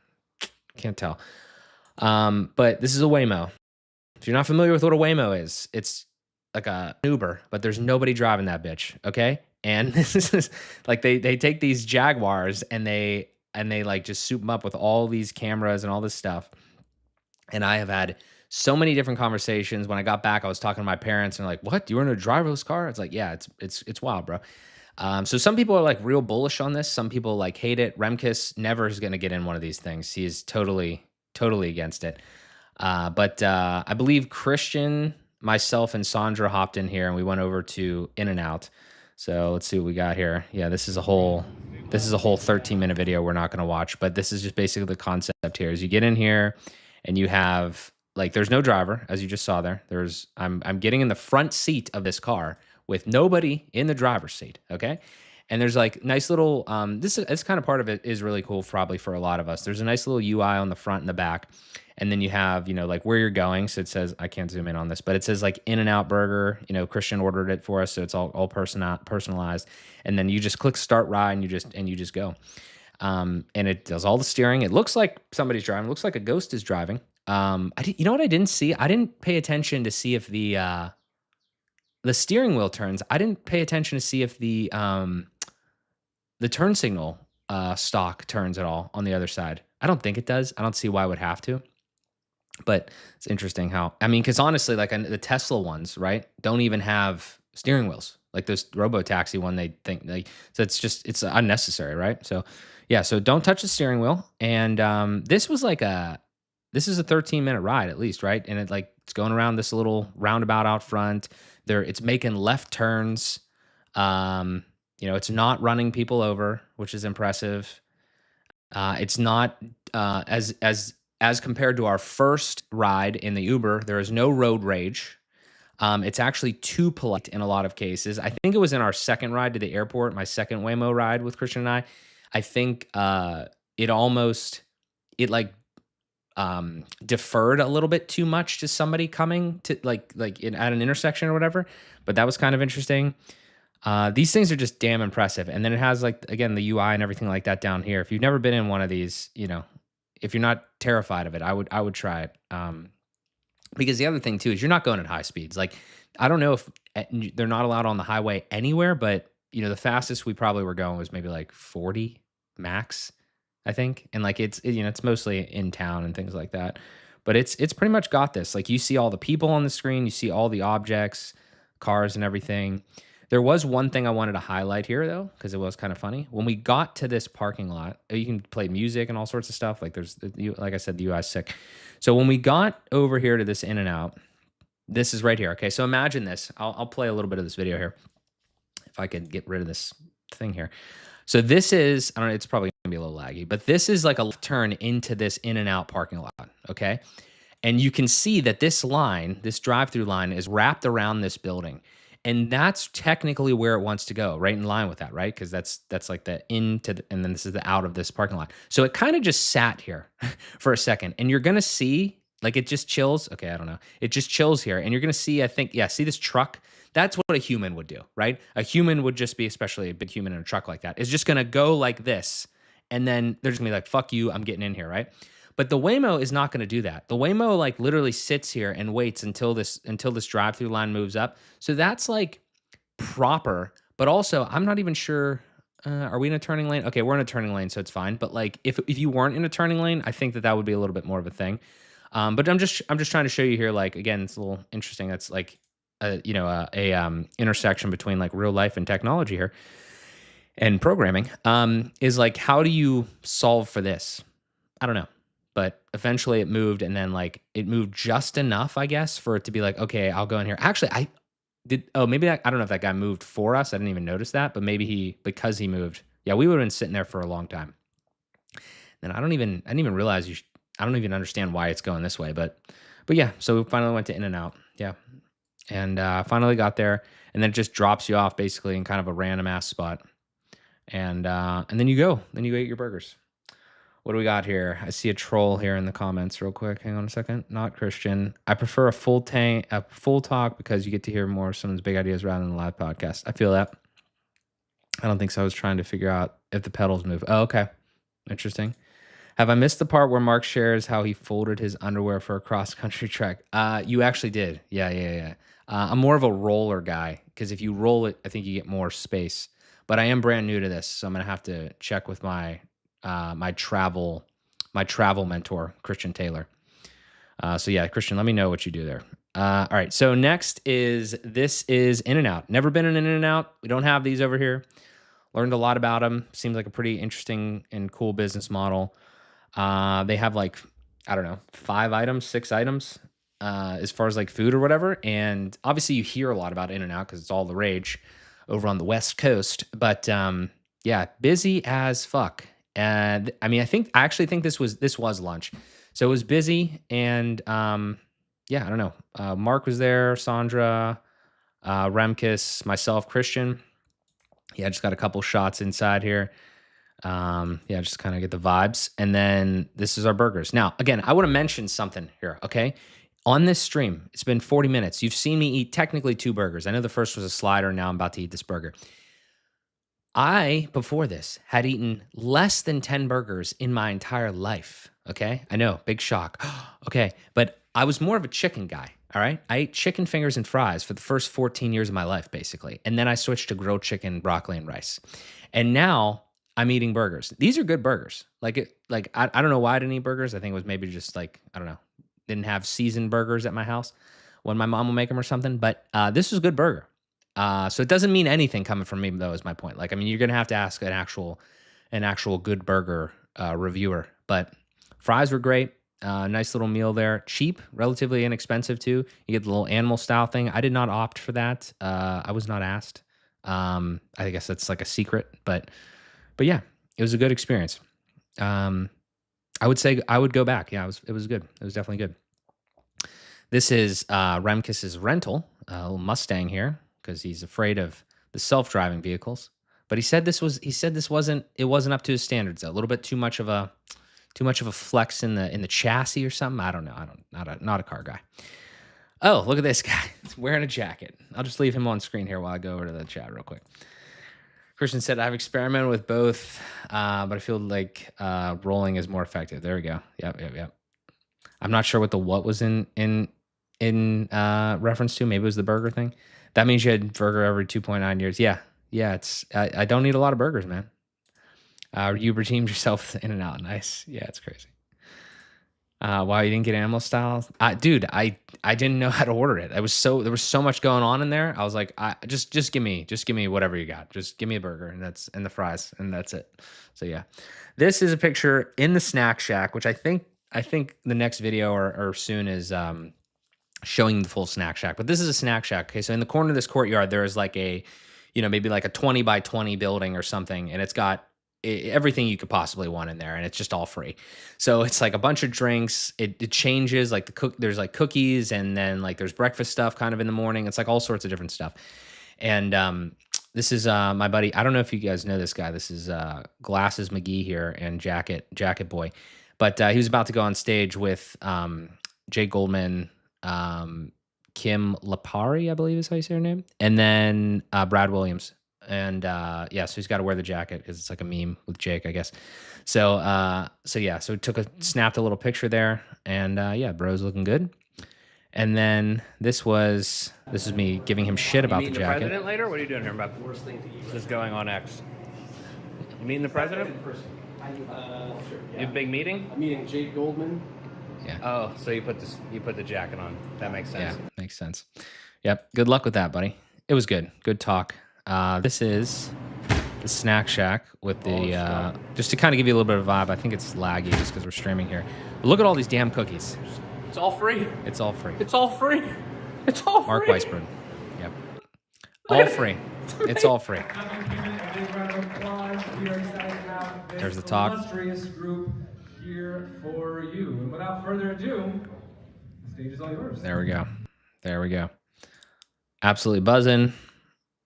Can't tell. But this is a Waymo. If you're not familiar with what a Waymo is, it's like a Uber, but there's nobody driving that bitch. Okay. And this is like they take these Jaguars and they like just soup them up with all these cameras and all this stuff. And I have had so many different conversations. When I got back, I was talking to my parents and they're like, "What? You were in a driverless car?" It's like, yeah, it's wild, bro. So some people are like real bullish on this. Some people like hate it. Remkes never is going to get in one of these things. He is totally against it. But I believe Christian, myself, and Sandra hopped in here, and we went over to In and Out. So let's see what we got here. Yeah, this is a whole 13-minute video we're not going to watch, but this is just basically the concept here. Is you get in here, and you have like there's no driver, as you just saw there. I'm getting in the front seat of this car with nobody in the driver's seat. Okay. And there's like nice little this kind of part of it is really cool probably for a lot of us. There's a nice little UI on the front and the back. And then you have, like where you're going. So it says, I can't zoom in on this, but it says like In and Out Burger. Christian ordered it for us, so it's all personalized. And then you just click start ride and you just go. And it does all the steering. It looks like somebody's driving. It looks like a ghost is driving. You know what I didn't see? I didn't pay attention to see if the steering wheel turns. I didn't pay attention to see if the turn signal stock turns at all on the other side. I don't think it does. I don't see why it would have to. But it's interesting how, I mean, because honestly, like the Tesla ones, right, don't even have steering wheels. Like this robo taxi one, they think like so it's unnecessary, right? So yeah, so don't touch the steering wheel. And this is a 13-minute ride at least, right? And it's going around this little roundabout out front. It's making left turns. It's not running people over, which is impressive. It's not as compared to our first ride in the Uber, there is no road rage. It's actually too polite in a lot of cases. I think it was in our second ride to the airport, my second Waymo ride with Christian and I. I think it like deferred a little bit too much to somebody coming to at an intersection or whatever. But that was kind of interesting. These things are just damn impressive. And then it has like again the UI and everything like that down here. If you've never been in one of these, if you're not terrified of it, I would try it. Because the other thing too is you're not going at high speeds. Like I don't know if they're not allowed on the highway anywhere, but the fastest we probably were going was maybe like 40 max, I think. And like it's mostly in town and things like that. But it's pretty much got this. Like you see all the people on the screen, you see all the objects, cars and everything. There was one thing I wanted to highlight here, though, because it was kind of funny. When we got to this parking lot, you can play music and all sorts of stuff. Like like I said, the UI is sick. So when we got over here to this In and Out, this is right here. Okay, so imagine this. I'll play a little bit of this video here, if I could get rid of this thing here. So this is, I don't know, it's probably gonna be a little laggy, but this is like a left turn into this In and Out parking lot. Okay, and you can see that this drive-through line, is wrapped around this building. And that's technically where it wants to go, right in line with that, right? Because that's like the and then this is the out of this parking lot. So it kind of just sat here for a second, and you're gonna see Like it just chills. Okay, I don't know. It just chills here. And you're gonna see, I think, yeah, see this truck? That's what a human would do, right? A human would just be, especially a big human in a truck like that, is just gonna go like this. And then they're just gonna be like, fuck you, I'm getting in here, right? But the Waymo is not gonna do that. The Waymo like literally sits here and waits until this drive-through line moves up. So that's like proper, but also I'm not even sure. Are we in a turning lane? Okay, we're in a turning lane, so it's fine. But like, if you weren't in a turning lane, I think that that would be a little bit more of a thing. But I'm just trying to show you here. Like again, it's a little interesting. That's like a intersection between like real life and technology here and programming. Is like how do you solve for this? I don't know. But eventually it moved, and then like it moved just enough, I guess, for it to be like, okay, I'll go in here. Actually, I did. Oh, maybe I don't know if that guy moved for us. I didn't even notice that, but maybe because he moved. Yeah, we would have been sitting there for a long time. And I didn't even realize I don't even understand why it's going this way, but yeah. So we finally went to In and Out. Yeah, and finally got there, and then it just drops you off basically in kind of a random ass spot, and then you go eat your burgers. What do we got here? I see a troll here in the comments real quick. Hang on a second. Not Christian. I prefer a full talk because you get to hear more of someone's big ideas rather than a live podcast. I feel that. I don't think so. I was trying to figure out if the pedals move. Oh, okay. Interesting. Have I missed the part where Mark shares how he folded his underwear for a cross country trek? You actually did. Yeah. I'm more of a roller guy because if you roll it, I think you get more space. But I am brand new to this, so I'm gonna have to check with my travel mentor, Christian Taylor. So yeah, Christian, let me know what you do there. All right. So next this is In and Out. Never been in an In and Out. We don't have these over here. Learned a lot about them. Seems like a pretty interesting and cool business model. They have like, I don't know, 6 items as far as like food or whatever. And obviously you hear a lot about In and Out because it's all the rage over on the West Coast. But yeah, busy as fuck. And I mean, I actually think this was lunch. So it was busy. And yeah, I don't know. Mark was there, Sandra, Remkis, myself, Christian. Yeah, just got a couple shots inside here. Yeah, just kind of get the vibes. And then this is our burgers. Now, again, I want to mention something here, okay? On this stream, it's been 40 minutes. You've seen me eat technically 2 burgers. I know the first was a slider. Now I'm about to eat this burger. I, before this, had eaten less than 10 burgers in my entire life. Okay. I know, big shock. Okay. But I was more of a chicken guy. All right. I ate chicken fingers and fries for the first 14 years of my life, basically. And then I switched to grilled chicken, broccoli, and rice. And now I'm eating burgers. These are good burgers. I don't know why I didn't eat burgers. I think it was maybe just like, I don't know, didn't have seasoned burgers at my house when my mom will make them or something. But this was a good burger. So it doesn't mean anything coming from me, though, is my point. Like, I mean, you're gonna have to ask an actual good burger reviewer. But fries were great. Nice little meal there. Cheap, relatively inexpensive too. You get the little animal style thing. I did not opt for that. I was not asked. I guess that's like a secret, but yeah, it was a good experience. I would say I would go back. Yeah, it was good. It was definitely good. This is Remkis's rental, a little Mustang here, because he's afraid of the self-driving vehicles. But he said it wasn't up to his standards. A little bit too much of a flex in the chassis or something. I don't know. Not a car guy. Oh, look at this guy. He's wearing a jacket. I'll just leave him on screen here while I go over to the chat real quick. Christian said, I've experimented with both, but I feel like rolling is more effective. There we go. Yep. I'm not sure what was in reference to. Maybe it was the burger thing. That means you had burger every 2.9 years. Yeah. I don't eat a lot of burgers, man. You redeemed yourself In and Out. Nice. Yeah, it's crazy. Wow, you didn't get animal style? Dude, I didn't know how to order it. There was so much going on in there. I was like, just give me whatever you got. Just give me a burger and the fries, and that's it. So yeah. This is a picture in the snack shack, which I think the next video or soon is showing the full snack shack. But this is a snack shack. Okay, so in the corner of this courtyard, there is like maybe like a 20 by 20 building or something, and it's got everything you could possibly want in there, and it's just all free. So it's like a bunch of drinks. It changes, like there's like cookies, and then like there's breakfast stuff kind of in the morning. It's like all sorts of different stuff. And this is my buddy. I don't know if you guys know this guy. This is Glasses McGee here and Jacket Boy. But he was about to go on stage with Jake Goldman, Kim Lapari, I believe is how you say her name, and then Brad Williams. And yeah, so he's got to wear the jacket because it's like a meme with Jake, I guess. So yeah, so snapped a little picture there, and yeah, bro's looking good. And then this is me giving him shit You about the meeting the jacket. president later? What are you doing here, about the worst thing to eat? Just going on X. You meeting the president? Sure. You have a big meeting? I'm meeting Jake Goldman. Yeah, Oh, so you put the jacket on. That makes sense. yeah, makes sense. Yep, good luck with that, buddy. It was good. Good talk. This is the Snack Shack with the just to kind of give you a little bit of a vibe. I think it's laggy just because we're streaming here. But look at all these damn cookies. It's all free. It's all free. It's all free. It's all free. Mark Weisbrod. Yep. All free. It's all free. There's the talk. Illustrious group here for you. And without further ado, the stage is all yours. There we go. There we go. Absolutely buzzing.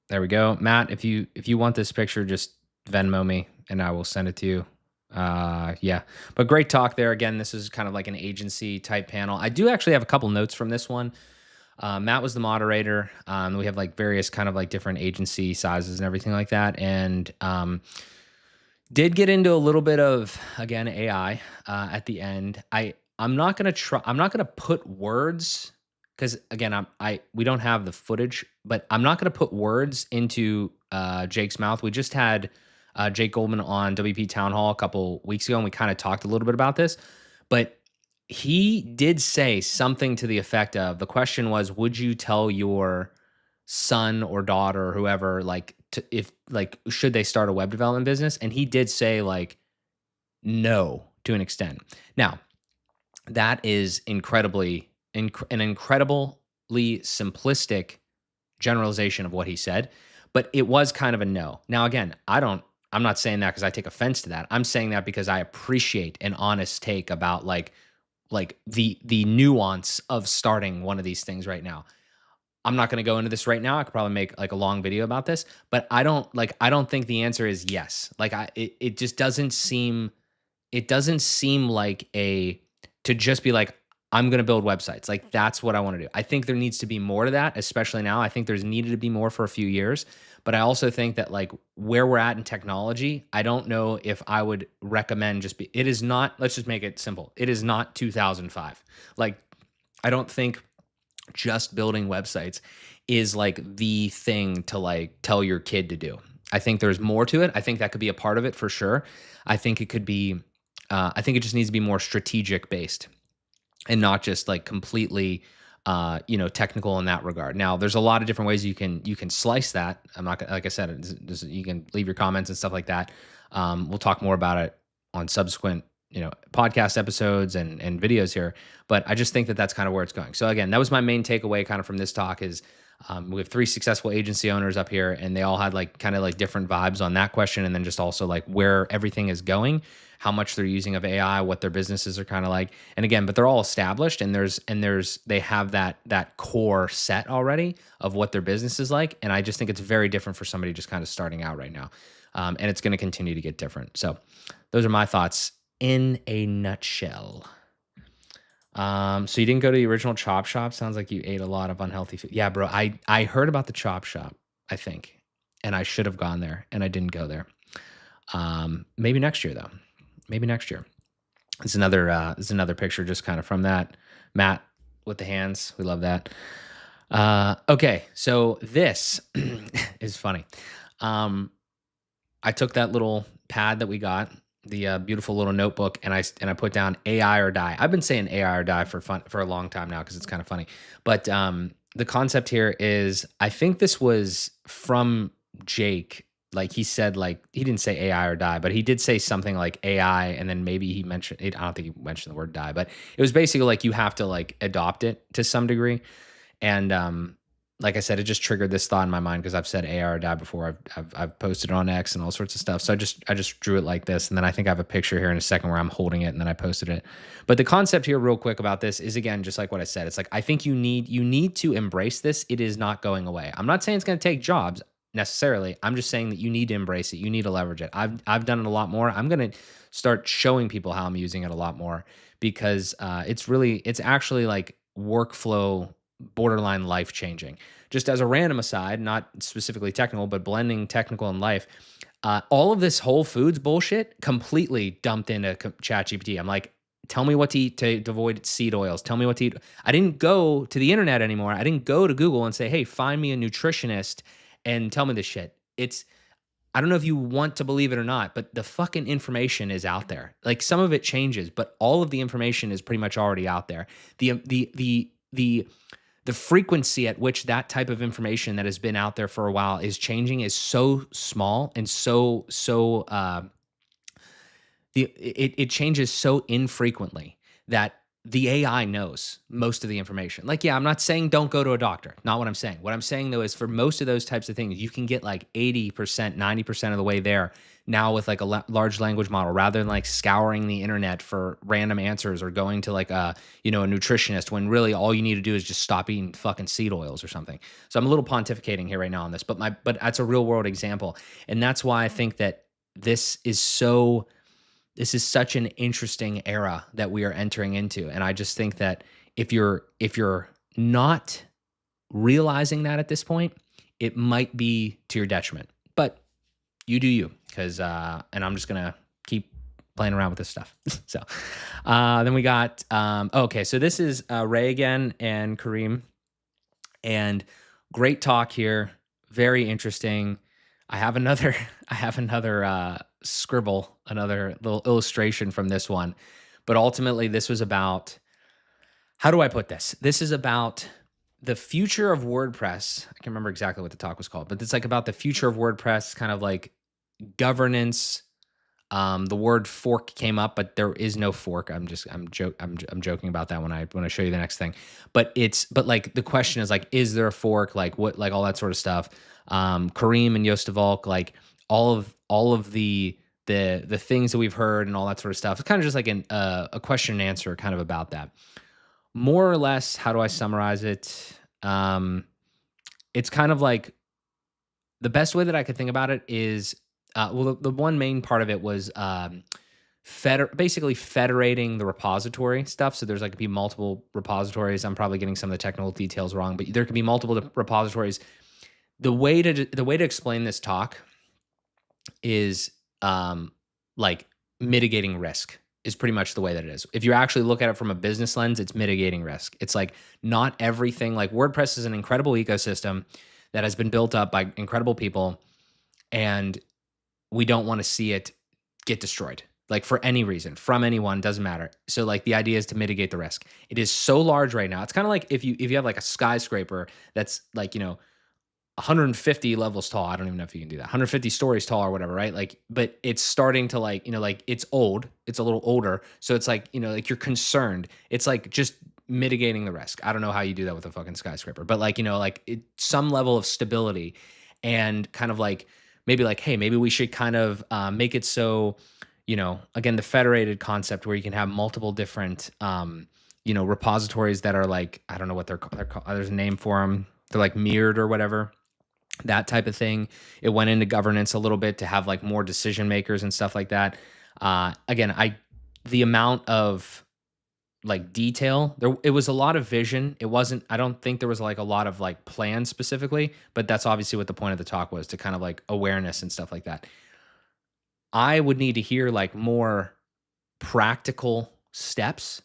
There we go. Matt, if you want this picture, just Venmo me and I will send it to you. Yeah, but great talk there. Again, this is kind of like an agency type panel. I do actually have a couple notes from this one. Matt was the moderator. We have like various kind of like different agency sizes and everything like that. And did get into a little bit of, again, AI at the end. I'm not gonna put words, because again, we don't have the footage, but I'm not gonna put words into Jake's mouth. We just had Jake Goldman on WP Town Hall a couple weeks ago, and we kind of talked a little bit about this, but he did say something to the effect of, the question was, would you tell your son or daughter or whoever, like, if like, should they start a web development business? And he did say like, no, to an extent. Now, that is an incredibly simplistic generalization of what he said, but it was kind of a no. Now, again, I'm not saying that because I take offense to that. I'm saying that because I appreciate an honest take about like the nuance of starting one of these things right now. I'm not going to go into this right now. I could probably make like a long video about this, but I don't think the answer is yes. Like it just doesn't seem like to just be like, I'm going to build websites. Like that's what I want to do. I think there needs to be more to that, especially now. I think there's needed to be more for a few years, but I also think that like where we're at in technology, I don't know if I would recommend it is not, let's just make it simple. It is not 2005. Like, I don't think just building websites is like the thing to like tell your kid to do. I think there's more to it. I think that could be a part of it for sure. I think it could be, I think it just needs to be more strategic based and not just like completely, technical in that regard. Now, there's a lot of different ways you can slice that. I'm not gonna, like I said, you can leave your comments and stuff like that. We'll talk more about it on subsequent, podcast episodes and videos here. But I just think that that's kind of where it's going. So again, that was my main takeaway kind of from this talk is we have 3 successful agency owners up here, and they all had like kind of like different vibes on that question, and then just also like where everything is going, how much they're using of AI, what their businesses are kind of like. And again, but they're all established, and they have that core set already of what their business is like. And I just think it's very different for somebody just kind of starting out right now. And it's going to continue to get different. So those are my thoughts in a nutshell. So you didn't go to the original Chop Shop? Sounds like you ate a lot of unhealthy food. Yeah, bro. I heard about the Chop Shop, I think, and I should have gone there, and I didn't go there. Maybe next year though. Maybe next year. It's another picture just kind of from that. Matt with the hands. We love that. Okay, so this is funny. I took that little pad that we got, the beautiful little notebook, and I put down AI or die. I've been saying AI or die for a long time now because it's kind of funny. But the concept here is, I think this was from Jake. Like he said, like he didn't say AI or die, but he did say something like AI, and then maybe he mentioned it. I don't think he mentioned the word die, but it was basically like you have to like adopt it to some degree. And like I said, it just triggered this thought in my mind because I've said AI or die before. I've posted it on X and all sorts of stuff. So I just drew it like this, and then I think I have a picture here in a second where I'm holding it, and then I posted it. But the concept here, real quick about this, is again just like what I said. It's like I think you need to embrace this. It is not going away. I'm not saying it's going to take jobs. necessarily. I'm just saying that you need to embrace it. You need to leverage it. I've done it a lot more. I'm gonna start showing people how I'm using it a lot more because it's actually like workflow borderline life changing. Just as a random aside, not specifically technical, but blending technical and life. All of this Whole Foods bullshit completely dumped into ChatGPT. I'm like, tell me what to eat to avoid seed oils. Tell me what to eat. I didn't go to the internet anymore. I didn't go to Google and say, hey, find me a nutritionist and tell me this shit. I don't know if you want to believe it or not, but the fucking information is out there. Like some of it changes, but all of the information is pretty much already out there. The frequency at which that type of information that has been out there for a while is changing is so small and it changes so infrequently that the AI knows most of the information. Like, yeah, I'm not saying don't go to a doctor. Not what I'm saying. What I'm saying though is for most of those types of things, you can get like 80%, 90% of the way there now with like a large language model rather than like scouring the internet for random answers or going to like a nutritionist when really all you need to do is just stop eating fucking seed oils or something. So I'm a little pontificating here right now on this, but that's a real world example. And that's why I think that this is such an interesting era that we are entering into. And I just think that if you're not realizing that at this point, it might be to your detriment. But you do you, because and I'm just gonna keep playing around with this stuff. So then we got okay, so this is Ray again and Kareem. And great talk here. Very interesting. I have another scribble, another little illustration from this one. But ultimately, this was about, how do I put this? This is about the future of WordPress. I can't remember exactly what the talk was called, but it's like about the future of WordPress, kind of like governance. The word fork came up, but there is no fork. I'm joking about that when I show you the next thing. But like the question is like, is there a fork? Like what, like all that sort of stuff. Kareem and Yostavalk, like all of the things that we've heard and all that sort of stuff. It's kind of just like a question and answer kind of about that. More or less, how do I summarize it? It's kind of like the best way that I could think about it is, well, the one main part of it was basically federating the repository stuff. So there's like could be multiple repositories. I'm probably getting some of the technical details wrong, but there could be multiple repositories. The way to explain this talk is like mitigating risk is pretty much the way that it is. If you actually look at it from a business lens, it's mitigating risk. It's like not everything, like WordPress is an incredible ecosystem that has been built up by incredible people, and we don't want to see it get destroyed, like for any reason, from anyone, doesn't matter. So like the idea is to mitigate the risk. It is so large right now. It's kind of like if you have like a skyscraper that's like, 150 levels tall. I don't even know if you can do that. 150 stories tall or whatever, right? Like, but it's starting to like, like it's old. It's a little older. So it's like, like you're concerned. It's like just mitigating the risk. I don't know how you do that with a fucking skyscraper, but like, some level of stability and kind of like, maybe like, hey, maybe we should kind of make it so, again, the federated concept where you can have multiple different, repositories that are like, I don't know what they're called. There's a name for them. They're like mirrored or whatever, that type of thing. It went into governance a little bit to have like more decision makers and stuff like that. Again, the amount of like detail it was a lot of vision. I don't think there was like a lot of like plans specifically, but that's obviously what the point of the talk was, to kind of like awareness and stuff like that. I would need to hear like more practical steps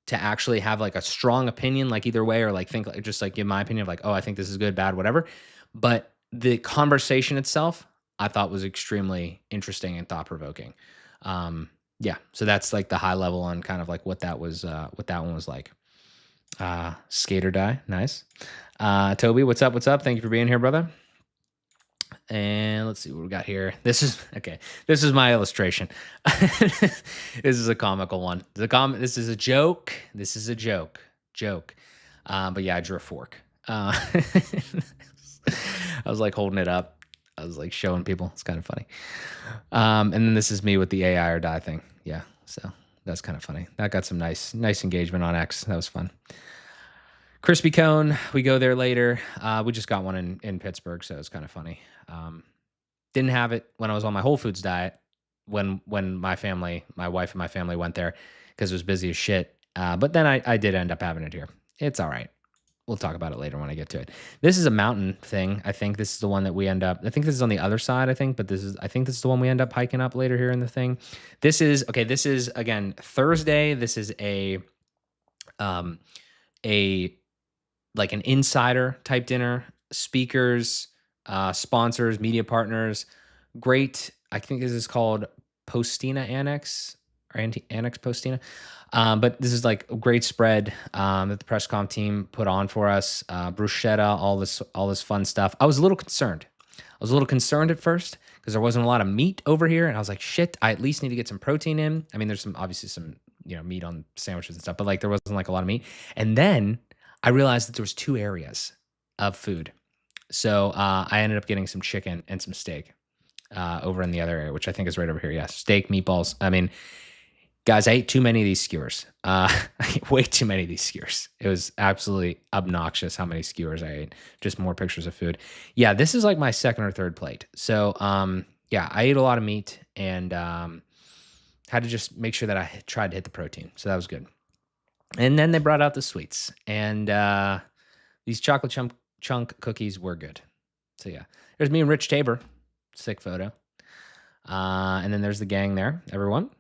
to actually have like a strong opinion, like either way, or like think like just like give my opinion of like, oh, I think this is good, bad, whatever. But the conversation itself, I thought was extremely interesting and thought provoking. Yeah, so that's like the high level on kind of like what that one was like. Skate or die, nice. Toby, what's up? What's up? Thank you for being here, brother. And let's see what we got here. This is my illustration. This is a comical one. This is a joke. Joke. But yeah, I drew a fork. I was like holding it up. I was like showing people. It's kind of funny. And then this is me with the AI or die thing. Yeah. So that's kind of funny. That got some nice engagement on X. That was fun. Crispy cone, we go there later. We just got one in Pittsburgh, so it's kind of funny. Didn't have it when I was on my Whole Foods diet when my family, my wife and my family went there because it was busy as shit. But then I did end up having it here. It's all right. We'll talk about it later when I get to it. This is a mountain thing. I think this is the one that we end up. I think this is on the other side. I think this is the one we end up hiking up later here in the thing. This is okay. This is again Thursday. This is um a like an insider type dinner. Speakers, sponsors, media partners. Great. I think this is called Postina Annex or Annex Postina. But this is like a great spread that the PressConf team put on for us. Bruschetta, all this fun stuff. I was a little concerned. At first because there wasn't a lot of meat over here, and I was like, shit, I at least need to get some protein in. I mean, there's obviously some meat on sandwiches and stuff, but like there wasn't like a lot of meat. And then I realized that there was 2 areas of food. So I ended up getting some chicken and some steak over in the other area, which I think is right over here. Yeah, steak, meatballs. I mean, guys, I ate too many of these skewers. I ate way too many of these skewers. It was absolutely obnoxious how many skewers I ate. Just more pictures of food. Yeah, this is like my second or third plate. So yeah, I ate a lot of meat and had to just make sure that I tried to hit the protein. So that was good. And then they brought out the sweets. And these chocolate chunk cookies were good. So yeah, there's me and Rich Tabor. Sick photo. And then there's the gang there, everyone.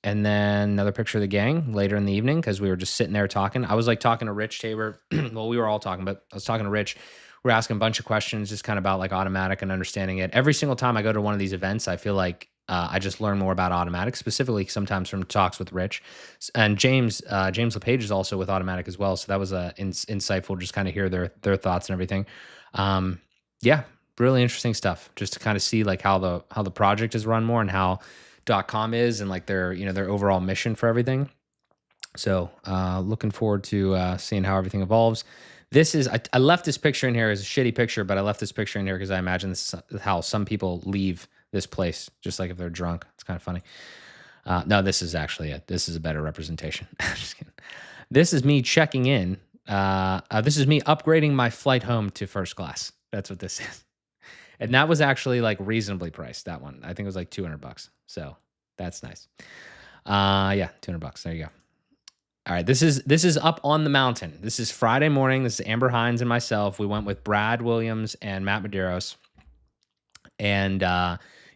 And then another picture of the gang later in the evening because we were just sitting there talking. I was like talking to Rich Tabor. Well, we were all talking, but I was talking to Rich. We're asking a bunch of questions just kind of about like automatic and understanding it. Every single time I go to one of these events, I feel like I just learn more about automatic, specifically sometimes from talks with Rich. And James LePage is also with automatic as well. So that was insightful just kind of hear their thoughts and everything. Yeah, really interesting stuff just to kind of see like how the project is run more and how .com is and like their overall mission for everything. So looking forward to seeing how everything evolves. This is I left this picture in here as a shitty picture, but I left this picture in here because I imagine this is how some people leave this place, just like if they're drunk. It's kind of funny. No, this is actually it. This is a better representation. Just kidding. This is me checking in. This is me upgrading my flight home to first class. That's what this is. And that was actually like reasonably priced. That one, I think it was like $200. So that's nice. Yeah, $200. There you go. All right, this is up on the mountain. This is Friday morning. This is Amber Hines and myself. We went with Brad Williams and Matt Medeiros. And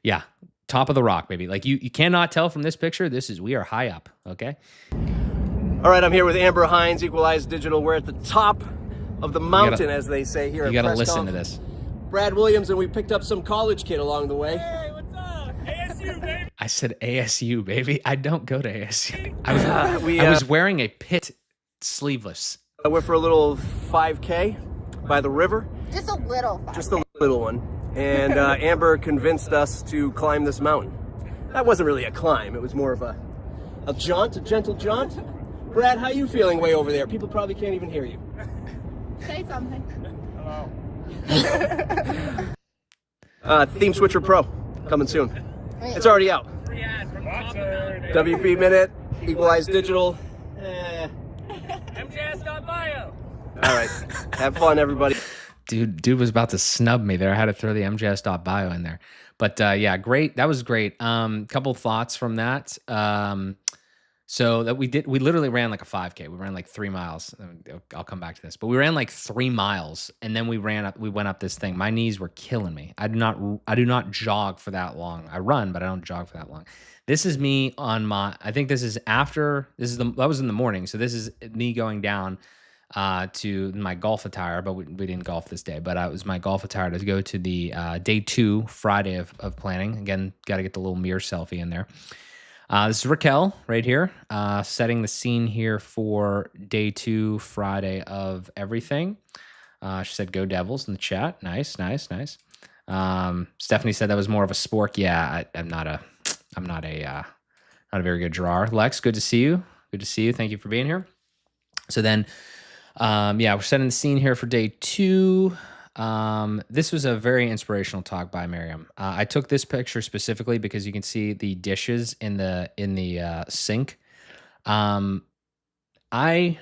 yeah, top of the rock, baby. Like you cannot tell from this picture. We are high up. Okay. All right, I'm here with Amber Hines, Equalized Digital. We're at the top of the mountain, as they say here. You got to listen to this. Brad Williams, and we picked up some college kid along the way. Hey, what's up? ASU, baby. I said ASU, baby. I don't go to ASU. I was wearing a Pitt sleeveless. I went for a little 5K by the river. Just a little 5K. Just a little one. And Amber convinced us to climb this mountain. That wasn't really a climb. It was more of a jaunt, a gentle jaunt. Brad, how you feeling way over there? People probably can't even hear you. Say something. Hello. Theme Switcher Pro, coming soon. It's already out. Free ad from top of the WP Minute, Equalized Digital. MJS.bio. All right, have fun, everybody. Dude was about to snub me there. I had to throw the MJS.bio in there. But yeah, great. That was great. Couple thoughts from that. So that we literally ran like a 5K. We ran like 3 miles. I'll come back to this, but we ran like 3 miles and then we went up this thing. My knees were killing me. I do not jog for that long. I run, but I don't jog for that long. This is me on I think that was in the morning. So this is me going down to my golf attire, but we didn't golf this day, but it was my golf attire to go to the day 2 Friday of planning. Again, got to get the little mirror selfie in there. This is Raquel right here, setting the scene here for day 2 Friday of everything. She said, "Go Devils" in the chat. Nice. Stephanie said that was more of a spork. Yeah, I'm not a very good drawer. Lex, good to see you. Thank you for being here. So then, yeah, we're setting the scene here for day 2. This was a very inspirational talk by Miriam. I took this picture specifically because you can see the dishes in the sink. I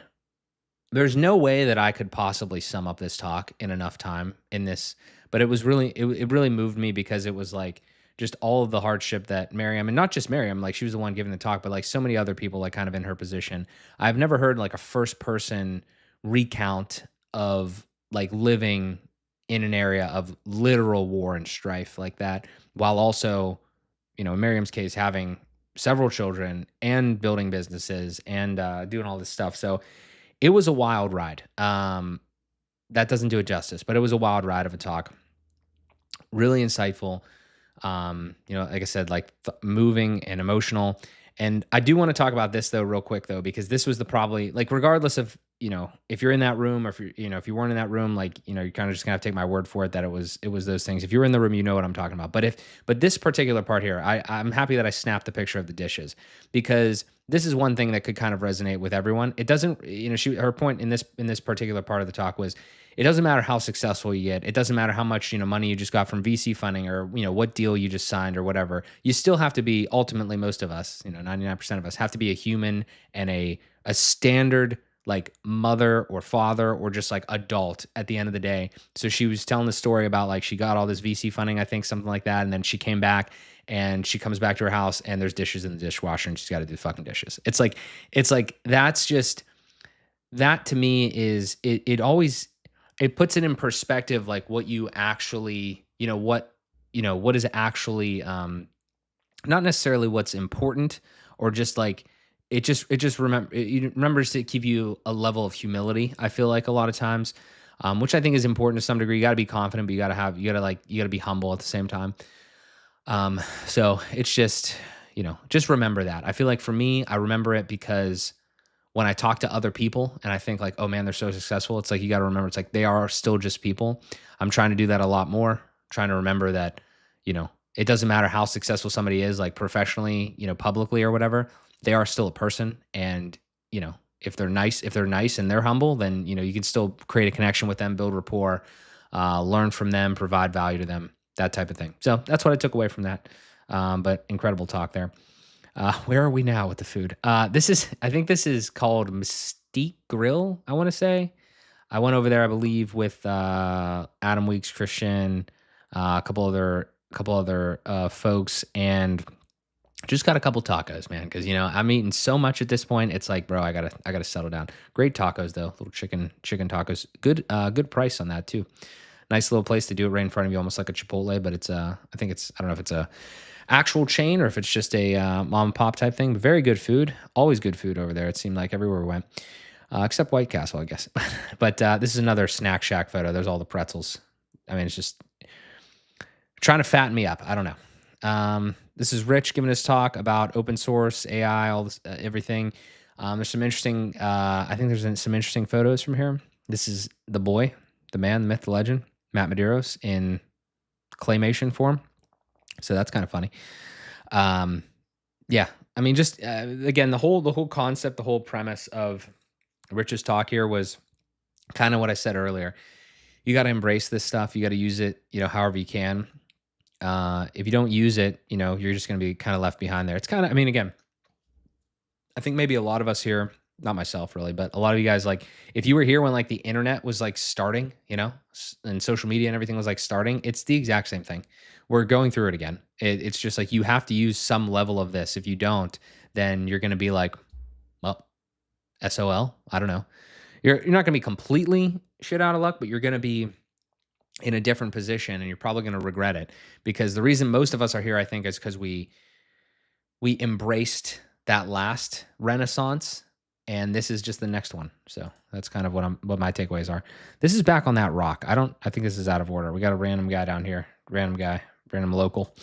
there's no way that I could possibly sum up this talk in enough time in this, but it was really it really moved me because it was like just all of the hardship that Miriam, and not just Miriam, like she was the one giving the talk, but like so many other people like kind of in her position. I've never heard like a first person recount of like living in an area of literal war and strife like that, while also, in Miriam's case, having several children and building businesses and doing all this stuff. So it was a wild ride. That doesn't do it justice, but it was a wild ride of a talk. Really insightful. Like I said, like moving and emotional. And I do want to talk about this though, real quick though, because this was the probably like, regardless of, if you're in that room or if if you weren't in that room, like, you're kind of just gonna have to take my word for it that it was those things. If you're in the room, you know what I'm talking about. But this particular part here, I'm happy that I snapped the picture of the dishes because this is one thing that could kind of resonate with everyone. It doesn't, her point in this particular part of the talk was, it doesn't matter how successful you get. It doesn't matter how much, money you just got from VC funding or, what deal you just signed or whatever. You still have to be, ultimately, most of us, 99% of us have to be a human and a standard like mother or father or just like adult at the end of the day. So she was telling the story about like she got all this VC funding, I think something like that. And then she came back and she comes back to her house and there's dishes in the dishwasher and she's got to do fucking dishes. It's like, that's just, that to me is, it always, it puts it in perspective, like what you actually, what is actually, not necessarily what's important or just like, it remembers to give you a level of humility. I feel like a lot of times, which I think is important to some degree. You got to be confident, but you got to be humble at the same time. So it's just remember that. I feel like for me, I remember it because when I talk to other people and I think like, oh man, they're so successful. It's like, you got to remember, it's like, they are still just people. I'm trying to do that a lot more, trying to remember that, it doesn't matter how successful somebody is, like professionally, publicly or whatever, they are still a person. And, if they're nice and they're humble, then, you can still create a connection with them, build rapport, learn from them, provide value to them, that type of thing. So that's what I took away from that. But incredible talk there. Where are we now with the food? I think this is called Mystique Grill, I want to say. I went over there, I believe, with Adam Weeks, Christian, a couple other folks, and just got a couple tacos, man. Because I'm eating so much at this point. It's like, bro, I gotta settle down. Great tacos though, little chicken tacos. Good price on that too. Nice little place to do it right in front of you, almost like a Chipotle. But I don't know if it's a actual chain or if it's just a mom and pop type thing. But very good food. Always good food over there. It seemed like everywhere we went, except White Castle, I guess. But this is another snack shack photo. There's all the pretzels. I mean, it's just trying to fatten me up. I don't know. This is Rich giving his talk about open source, AI, all this, everything. There's some interesting, I think there's some interesting photos from here. This is the boy, the man, the myth, the legend, Matt Medeiros in claymation form. So that's kind of funny. Yeah, I mean, just again, the whole concept, the whole premise of Rich's talk here was kind of what I said earlier. You got to embrace this stuff. You got to use it, however you can. If you don't use it, you're just going to be kind of left behind there. It's kind of, I mean, again, I think maybe a lot of us here, not myself really, but a lot of you guys, like if you were here when like the internet was like starting, and social media and everything was like starting, it's the exact same thing. We're going through it again. It's just like, you have to use some level of this. If you don't, then you're going to be like, well, SOL, I don't know. You're not going to be completely shit out of luck, but you're going to be in a different position and you're probably going to regret it, because the reason most of us are here, I think, is because we embraced that last renaissance and this is just the next one. So that's kind of what my takeaways are. This is back on that rock. I think this is out of order. We got a random guy down here, random local.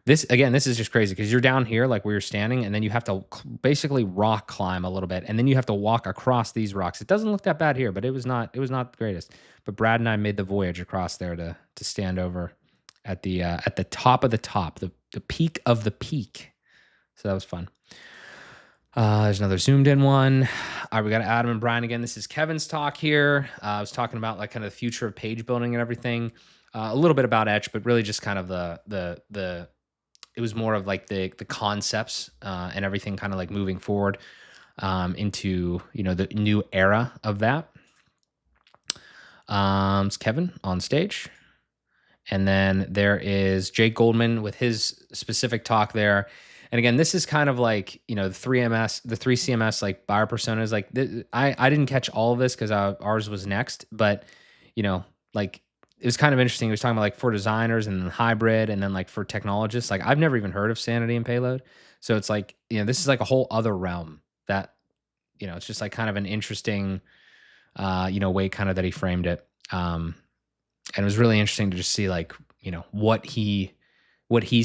This is just crazy because you're down here, like where you're standing, and then you have to basically rock climb a little bit, and then you have to walk across these rocks. It doesn't look that bad here, but it was not the greatest. But Brad and I made the voyage across there to stand over at the top of the top, the peak of the peak. So that was fun. There's another zoomed in one. All right, we got Adam and Brian again. This is Kevin's talk here. I was talking about like kind of the future of page building and everything. A little bit about Etch, but really just kind of it was more of like the concepts and everything kind of like moving forward. into the new era of that. It's Kevin on stage. And then there is Jake Goldman with his specific talk there. And again, this is kind of like, the 3MS, the 3CMS, like buyer personas. Like I didn't catch all of this because ours was next, but like it was kind of interesting. He was talking about like for designers and then hybrid and then like for technologists. Like I've never even heard of sanity and payload. So it's like, this is like a whole other realm that, it's just like kind of an interesting, way kind of that he framed it. And it was really interesting to just see like, what he's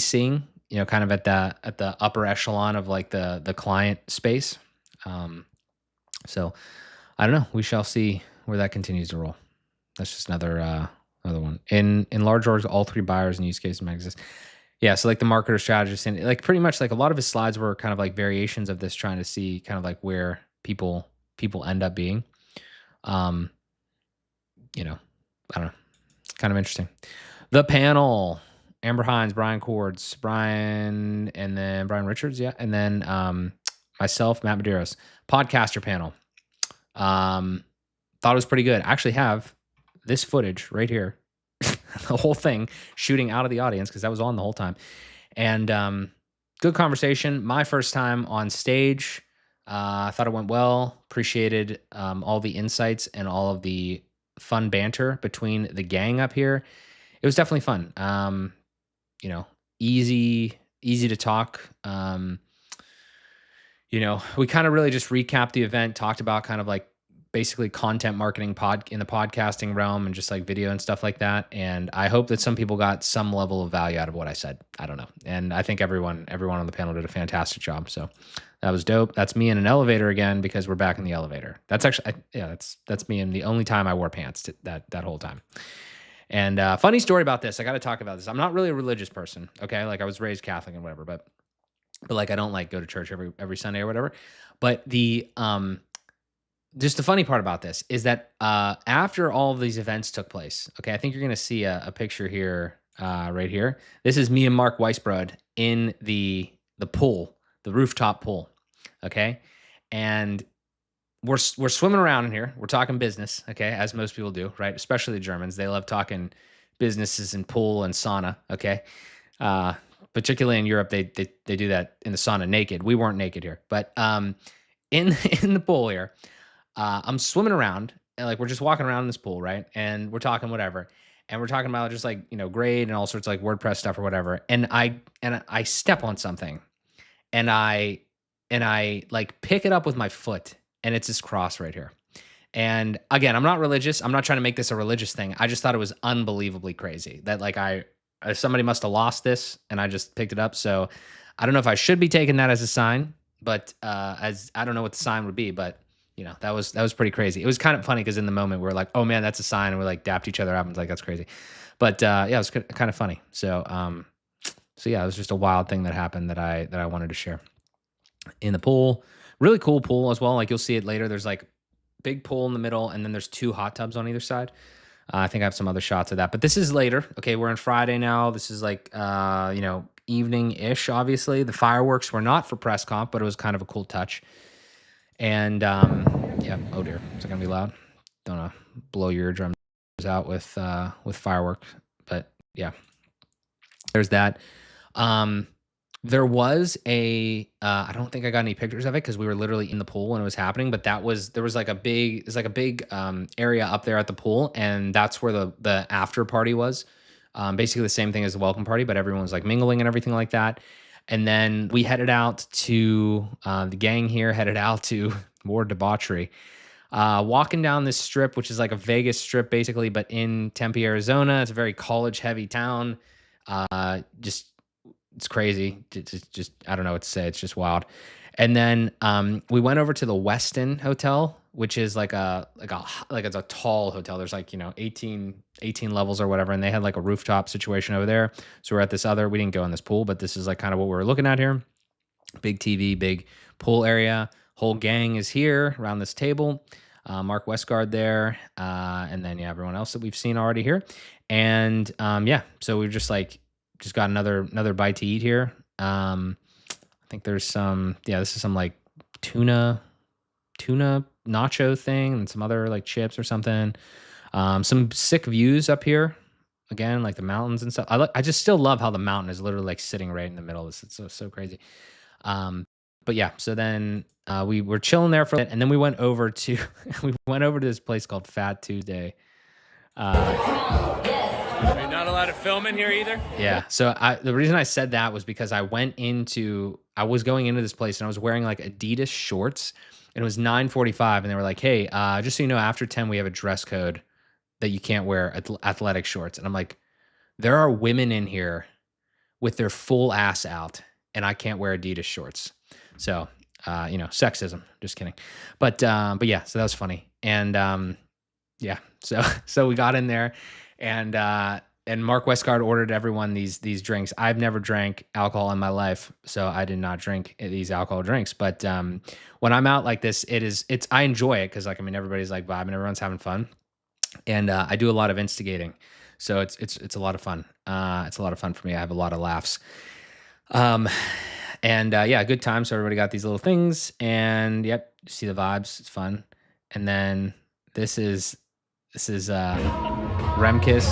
seeing, kind of at the upper echelon of like the client space. So I don't know. We shall see where that continues to roll. That's just another one. In large orgs, all three buyers and use cases might exist. Yeah, so like the marketer strategist and like pretty much like a lot of his slides were kind of like variations of this, trying to see kind of like where people end up being. I don't know. It's kind of interesting. The panel: Amber Hines, Brian Cords, and then Brian Richards, yeah, and then myself, Matt Medeiros. Podcaster panel. Thought it was pretty good. I actually have this footage right here, the whole thing shooting out of the audience because that was on the whole time. And good conversation. My first time on stage. I thought it went well. Appreciated all the insights and all of the fun banter between the gang up here. It was definitely fun. Easy to talk. We kind of really just recapped the event, talked about kind of like basically content marketing in the podcasting realm and just like video and stuff like that. And I hope that some people got some level of value out of what I said. I don't know. And I think everyone on the panel did a fantastic job. So that was dope. That's me in an elevator again, because we're back in the elevator. That's actually, that's me in the only time I wore pants that whole time. And funny story about this. I got to talk about this. I'm not really a religious person. Okay. Like I was raised Catholic and whatever, but like, I don't like go to church every Sunday or whatever. But just the funny part about this is that after all of these events took place, okay, I think you're going to see a picture here, right here. This is me and Mark Weisbrod in the pool, the rooftop pool, okay? And we're swimming around in here. We're talking business, okay, as most people do, right? Especially the Germans. They love talking businesses and pool and sauna, okay? Particularly in Europe, they do that in the sauna naked. We weren't naked here. But in the pool here, I'm swimming around and like we're just walking around in this pool, right? And we're talking whatever. And we're talking about just like, grade and all sorts of like WordPress stuff or whatever. And I step on something and I like pick it up with my foot, and it's this cross right here. And again, I'm not religious. I'm not trying to make this a religious thing. I just thought it was unbelievably crazy that like somebody must have lost this and I just picked it up. So I don't know if I should be taking that as a sign, but as I don't know what the sign would be, but that was pretty crazy. It was kind of funny because in the moment we are like, oh man, that's a sign. And we like dapped each other up and was like, that's crazy. But yeah, it was kind of funny. So yeah, it was just a wild thing that happened that I wanted to share in the pool. Really cool pool as well. Like you'll see it later. There's like big pool in the middle and then there's two hot tubs on either side. I think I have some other shots of that, but this is later. Okay. We're on Friday now. This is like, evening-ish, obviously. The fireworks were not for PressConf, but it was kind of a cool touch. And yeah, oh dear, is it gonna be loud? Don't wanna blow your eardrums out with fireworks, but yeah, there's that. There was I don't think I got any pictures of it because we were literally in the pool when it was happening, but there was like a big area up there at the pool, and that's where the after party was. Basically the same thing as the welcome party, but everyone was like mingling and everything like that. And then we headed out to the gang here headed out to more debauchery. Walking down this strip, which is like a Vegas strip basically, but in Tempe, Arizona. It's a very college heavy town. It's crazy. Just I don't know what to say. It's just wild. And then we went over to the Westin Hotel, which is like it's a tall hotel. There's like 18 levels or whatever, and they had like a rooftop situation over there. So we're at this we didn't go in this pool, but this is like kind of what we were looking at here. Big TV, big pool area. Whole gang is here around this table. Mark Westgard there, and then everyone else that we've seen already here. And so we've just got another bite to eat here. I think there's this is some like tuna tuna nacho thing and some other like chips or something. Some sick views up here. Again, like the mountains and stuff. I just still love how the mountain is literally like sitting right in the middle of this. It's so crazy. But yeah, so then we were chilling there for a bit, and then we went over to we went over to this place called Fat Tuesday. You're not allowed to film in here either? Yeah. So the reason I said that was because I was going into this place and I was wearing like Adidas shorts, and it was 9:45, and they were like, "Hey, just so you know, after 10 we have a dress code that you can't wear athletic shorts." And I'm like, there are women in here with their full ass out, and I can't wear Adidas shorts. So, sexism. Just kidding. But yeah, so that was funny. And yeah, so we got in there, and Mark Westgard ordered everyone these drinks. I've never drank alcohol in my life, so I did not drink these alcohol drinks. But when I'm out like this, I enjoy it because everybody's like vibing, everyone's having fun, and I do a lot of instigating, so it's a lot of fun. It's a lot of fun for me. I have a lot of laughs. And yeah, good time. So everybody got these little things, and yep, see the vibes. It's fun. And then this is Remkis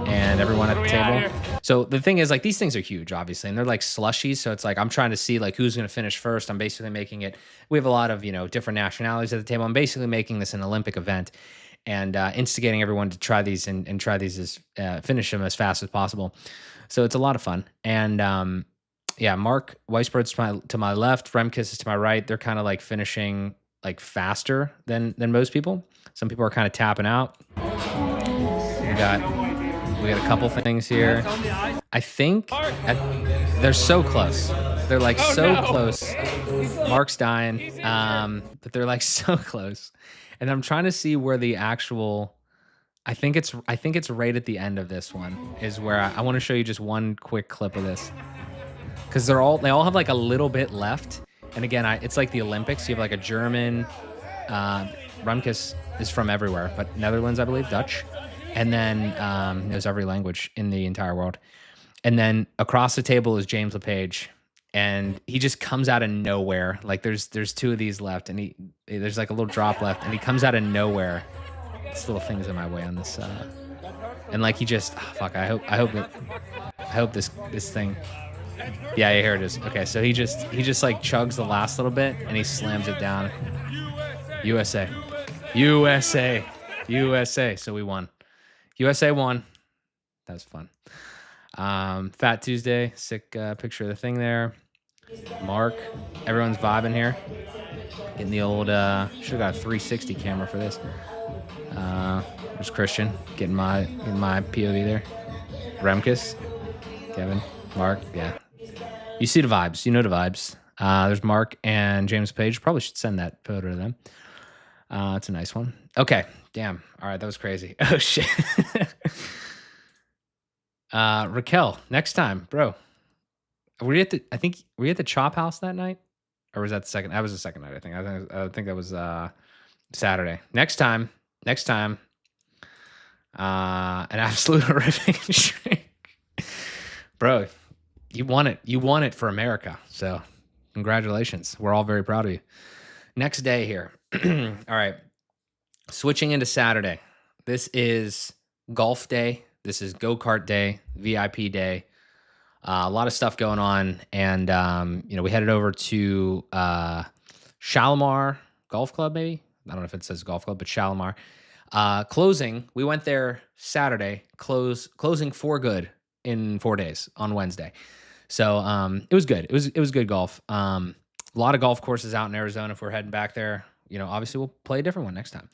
and everyone at the table. So the thing is, like, these things are huge, obviously, and they're like slushies. So it's like I'm trying to see like who's going to finish first. I'm basically making it. We have a lot of different nationalities at the table. I'm basically making this an Olympic event, and instigating everyone to try these and try these finish them as fast as possible. So it's a lot of fun. And yeah, Mark Weisbord's to my left, Remkis is to my right. They're kind of like finishing like faster than most people. Some people are kind of tapping out. We got a couple things here. I think they're so close. They're like close. Mark's dying, but they're like so close. And I'm trying to see where the actual. I think it's right at the end of this one is where I want to show you just one quick clip of this, because they all have like a little bit left. And again, it's like the Olympics. You have like a German. Remkes is from everywhere, but Netherlands, I believe, Dutch, and then there's every language in the entire world. And then across the table is James LePage, and he just comes out of nowhere. Like there's two of these left, and there's like a little drop left, and he comes out of nowhere. This little thing's in my way on this, and like he just fuck. I hope this thing. Yeah, here it is. Okay, so he just like chugs the last little bit, and he slams it down. USA. So we won. USA won. That was fun. Fat Tuesday, sick picture of the thing there. Mark, everyone's vibing here. Getting the old, should have got a 360 camera for this. There's Christian, getting my POV there. Remkis, Kevin, Mark, yeah. You see the vibes, you know the vibes. There's Mark and James Page. Probably should send that photo to them. It's a nice one. Okay, damn. All right, that was crazy. Oh shit. Raquel, next time, bro. Were you at the Chop House that night, or was that the second? That was the second night. I think that was Saturday. Next time. An absolute horrific shrink, bro. You won it. You won it for America. So, congratulations. We're all very proud of you. Next day here. All right. Switching into Saturday. This is golf day. This is go-kart day, VIP day. A lot of stuff going on. And, we headed over to Shalimar Golf Club, maybe? I don't know if it says golf club, but Shalimar. Closing, we went there Saturday, closing for good in 4 days on Wednesday. So it was good. It was good golf. A lot of golf courses out in Arizona. If we're heading back there, obviously we'll play a different one next time.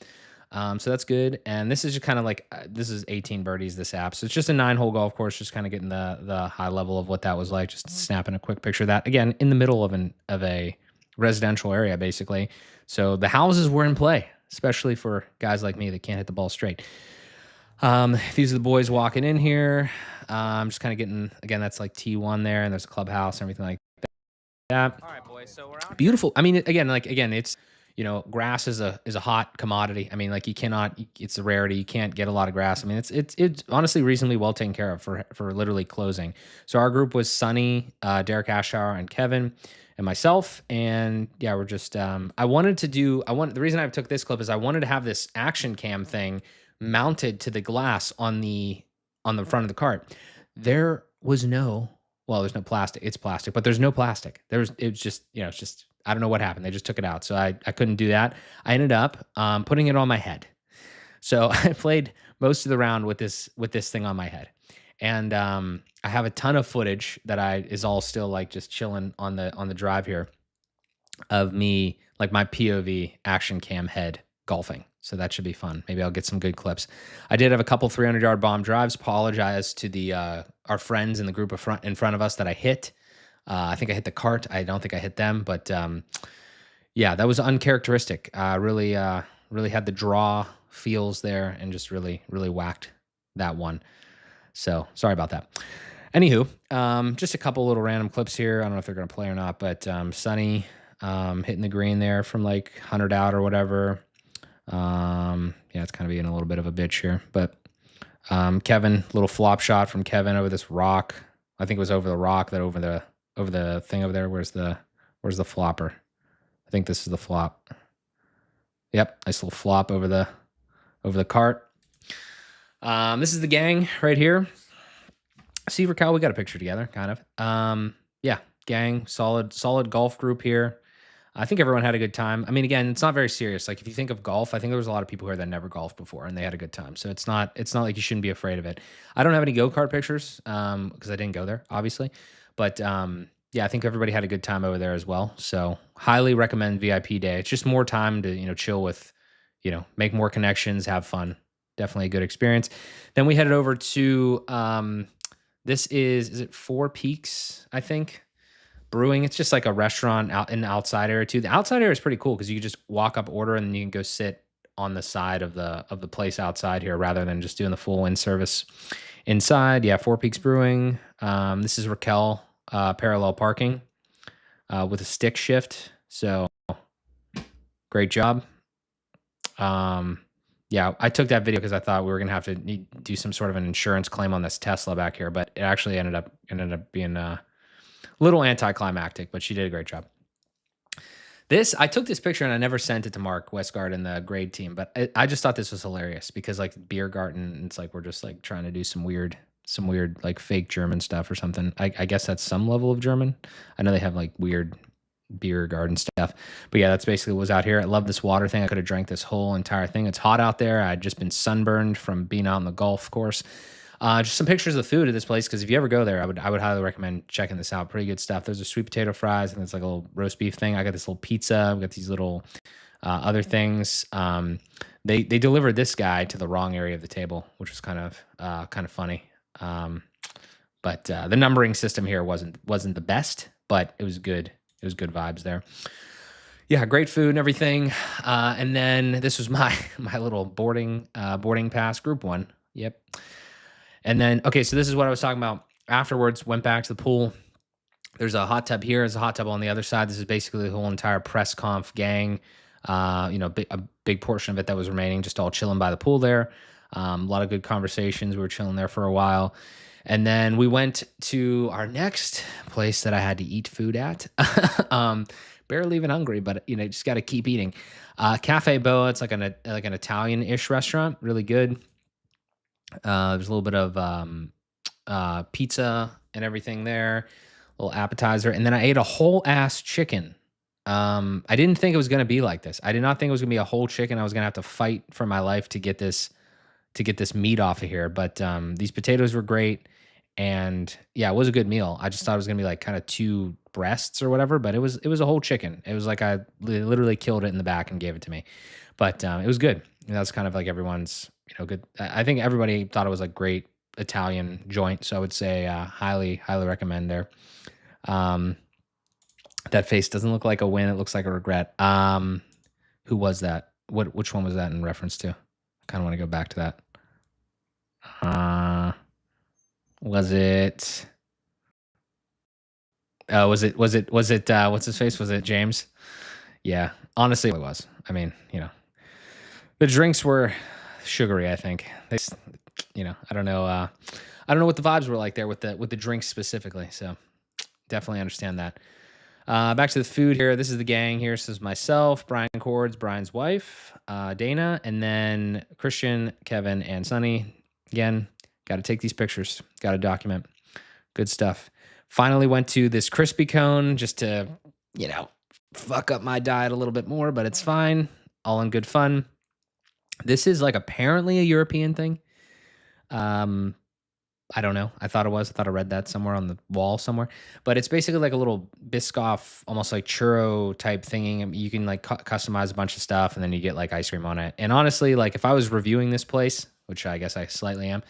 So that's good. And this is just kind of like, this is 18 birdies, this app. So it's just a 9-hole golf course, just kind of getting the high level of what that was like, just snapping a quick picture of that. Again, in the middle of a residential area, basically. So the houses were in play, especially for guys like me that can't hit the ball straight. These are the boys walking in here. I'm just kind of getting, again, that's like T1 there, and there's a clubhouse and everything like that. All right, boys. So we're out. Beautiful. I mean, again, it's, grass is a hot commodity. I mean, like it's a rarity. You can't get a lot of grass. I mean, it's honestly reasonably well taken care of for literally closing. So our group was Sunny, Derek Ashauer, and Kevin. and myself. And yeah, we're just the reason I took this clip is I wanted to have this action cam thing mounted to the glass on the front of the cart. There was no there's no plastic. It's plastic, but there's no plastic. It's just, it's just, I don't know what happened. They just took it out. So I couldn't do that. I ended up putting it on my head. So I played most of the round with this thing on my head. And I have a ton of footage that is all still like just chilling on the drive here of me, like my POV action cam head golfing. So that should be fun. Maybe I'll get some good clips. I did have a couple 300-yard bomb drives. Apologize to the our friends in the group in front of us that I hit. I think I hit the cart. I don't think I hit them, but yeah, that was uncharacteristic. Really had the draw feels there and just really whacked that one. So sorry about that. Anywho, just a couple little random clips here. I don't know if they're going to play or not, but Sonny hitting the green there from like 100 out or whatever. Yeah, it's kind of being a little bit of a bitch here, but Kevin, little flop shot from Kevin over this rock. I think it was over the rock, that over the thing over there. Where's the flopper? I think this is the flop. Yep, nice little flop over the cart. This is the gang right here. See, Raquel, we got a picture together, kind of. Yeah, gang, solid golf group here. I think everyone had a good time. I mean, again, it's not very serious. Like if you think of golf, I think there was a lot of people here that never golfed before and they had a good time. So it's not like you shouldn't be afraid of it. I don't have any go-kart pictures because I didn't go there, obviously. But yeah, I think everybody had a good time over there as well. So highly recommend VIP day. It's just more time to, chill with, make more connections, have fun. Definitely a good experience. Then we headed over to, this is it Four Peaks, I think? Brewing. It's just like a restaurant out in the outside area too. The outside area is pretty cool because you can just walk up, order, and then you can go sit on the side of the place outside here rather than just doing the full in service inside. Yeah, Four Peaks Brewing. This is Raquel parallel parking with a stick shift. So great job. Yeah, I took that video because I thought we were gonna have to do some sort of an insurance claim on this Tesla back here, but it actually ended up being little anticlimactic, but she did a great job. I took this picture and I never sent it to Mark Westgard and the grade team, but I just thought this was hilarious because like beer garden, it's like we're just like trying to do some weird like fake German stuff or something. I guess that's some level of German. I know they have like weird beer garden stuff, but yeah, that's basically what was out here. I love this water thing. I could have drank this whole entire thing. It's hot out there. I'd just been sunburned from being out on the golf course. Just some pictures of the food at this place, because if you ever go there, I would highly recommend checking this out. Pretty good stuff. There's a sweet potato fries, and there's like a little roast beef thing. I got this little pizza. We got these little other things. They delivered this guy to the wrong area of the table, which was kind of funny. But the numbering system here wasn't the best, but it was good. It was good vibes there. Yeah, great food and everything. And then this was my little boarding pass, group 1. Yep. And then, okay, so this is what I was talking about. Afterwards, went back to the pool. There's a hot tub here. There's a hot tub on the other side. This is basically the whole entire PressConf gang. A big portion of it that was remaining, just all chilling by the pool there. A lot of good conversations. We were chilling there for a while. And then we went to our next place that I had to eat food at. Barely even hungry, but just got to keep eating. Cafe Boa. It's like an Italian-ish restaurant. Really good. There's a little bit of pizza and everything there, a little appetizer, and then I ate a whole ass chicken. I didn't think it was going to be like this. I did not think it was going to be a whole chicken. I was going to have to fight for my life to get this meat off of here. But these potatoes were great, and yeah, it was a good meal. I just thought it was going to be like kind of 2 breasts or whatever, but it was a whole chicken. It was like I literally killed it in the back and gave it to me. But it was good. And that's kind of like everyone's good. I think everybody thought it was like great Italian joint. So I would say highly recommend there. That face doesn't look like a win. It looks like a regret. Who was that? Which one was that in reference to? I kind of want to go back to that. Was it? Was it? What's his face? Was it James? Yeah. Honestly, it was. I mean, the drinks were sugary. I think I don't know. I don't know what the vibes were like there with the drinks specifically. So definitely understand that. Back to the food here. This is the gang here. This is myself, Brian Cords, Brian's wife, Dana, and then Christian, Kevin, and Sunny. Again, got to take these pictures. Got to document. Good stuff. Finally went to this crispy cone just to, you know, fuck up my diet a little bit more, but it's fine. All in good fun. This is like apparently a European thing. I don't know. I thought it was. I thought I read that somewhere on the wall somewhere. But it's basically like a little Biscoff, almost like churro type thingy. You can like customize a bunch of stuff and then you get like ice cream on it. And honestly, like if I was reviewing this place, which I guess I slightly am,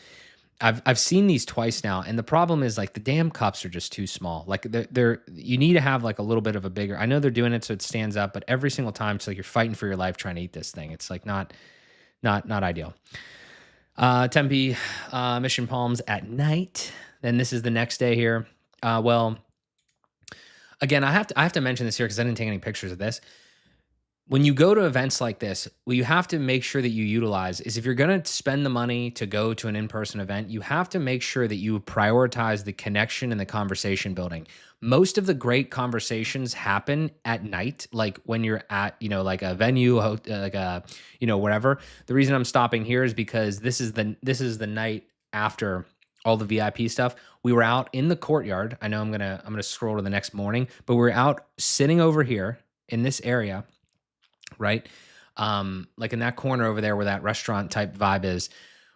I've seen these twice now, and the problem is like the damn cups are just too small. Like they're you need to have like a little bit of a bigger. I know they're doing it so it stands up, but every single time it's like you're fighting for your life trying to eat this thing. It's like not ideal. Tempe, Mission Palms at night. Then this is the next day here. Well, again, I have to mention this here because I didn't take any pictures of this. When you go to events like this, what you have to make sure that you utilize is if you're going to spend the money to go to an in-person event, you have to make sure that you prioritize the connection and the conversation building. Most of the great conversations happen at night, like when you're at, like a venue, like a, wherever. The reason I'm stopping here is because this is the night after all the VIP stuff. We were out in the courtyard. I know I'm gonna scroll to the next morning, but we're out sitting over here in this area, right? Like in that corner over there where that restaurant type vibe is.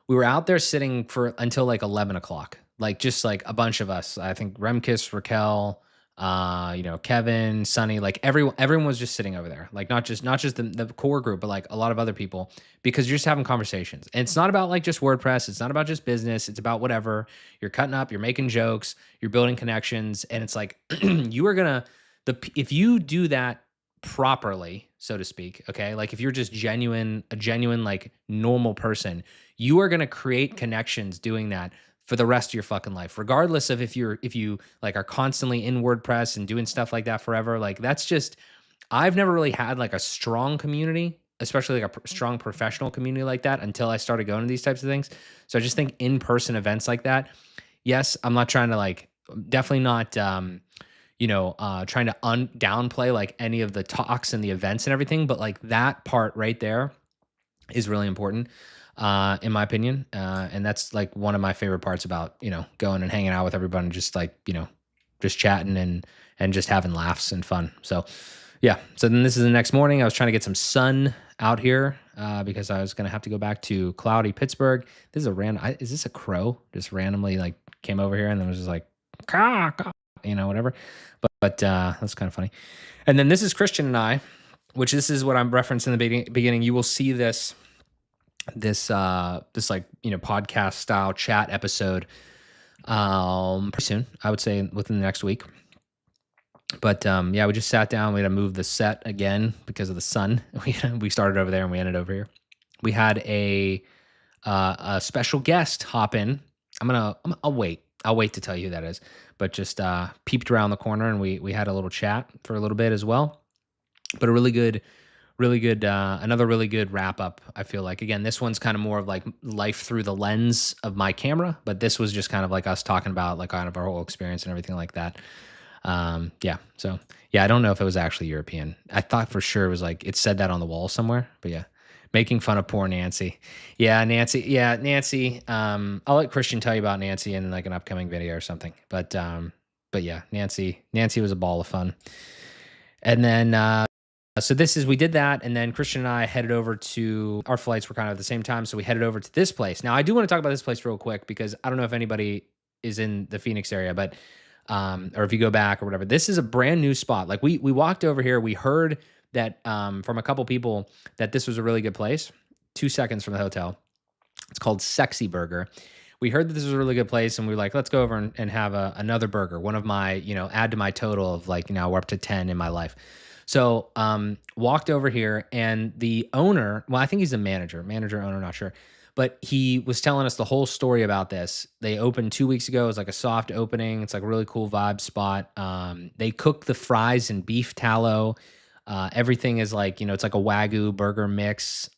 We were out there sitting for until like 11 o'clock, like just like a bunch of us. I think Remkis, Raquel, Kevin, Sunny, like everyone was just sitting over there. Like not just the core group, but like a lot of other people, because you're just having conversations. And it's not about like just WordPress. It's not about just business. It's about whatever. You're cutting up, you're making jokes, you're building connections. And it's like, you are if you do that properly, so to speak, okay? Like if you're just a genuine, like normal person, you are going to create connections doing that for the rest of your fucking life, regardless of if you like are constantly in WordPress and doing stuff like that forever. Like that's just, I've never really had like a strong community, especially like a strong professional community like that until I started going to these types of things. So I just think in-person events like that, yes, I'm not trying to like, definitely not, trying to downplay like any of the talks and the events and everything, but like that part right there is really important, in my opinion. And that's like one of my favorite parts about, going and hanging out with everybody and just like, just chatting and just having laughs and fun. So yeah. So then this is the next morning. I was trying to get some sun out here, because I was going to have to go back to cloudy Pittsburgh. This is is this a crow? Just randomly like came over here and then was just like, caw, caw, whatever. But that's kind of funny. And then this is Christian and I, which this is what I'm referencing in the beginning. You will see this like, podcast style chat episode, pretty soon, I would say within the next week. But we just sat down. We had to move the set again because of the sun. We started over there and we ended over here. We had a special guest hop in. I'll wait. I'll wait to tell you who that is. But just peeped around the corner and we had a little chat for a little bit as well. But a really good, another really good wrap up, I feel like. Again, this one's kind of more of like life through the lens of my camera, but this was just kind of like us talking about like kind of our whole experience and everything like that. So yeah, I don't know if it was actually European. I thought for sure it was like, it said that on the wall somewhere, but yeah. Making fun of poor Nancy. Yeah, Nancy. I'll let Christian tell you about Nancy in like an upcoming video or something. But yeah, Nancy was a ball of fun. And then so we did that, and then Christian and I headed over to, our flights were kind of at the same time, so we headed over to this place. Now, I do want to talk about this place real quick because I don't know if anybody is in the Phoenix area, but or if you go back or whatever. This is a brand new spot. Like we walked over here, we heard that from a couple people that this was a really good place. 2 seconds from the hotel. It's called Sexy Burger. We heard that this was a really good place, and we were like, let's go over and have another burger. One of my, add to my total of like, we're up to 10 in my life. So walked over here, and the owner, well, I think he's a manager, owner, not sure. But he was telling us the whole story about this. They opened 2 weeks ago. It was like a soft opening. It's like a really cool vibe spot. They cook the fries in beef tallow. Everything is like, it's like a Wagyu burger mix.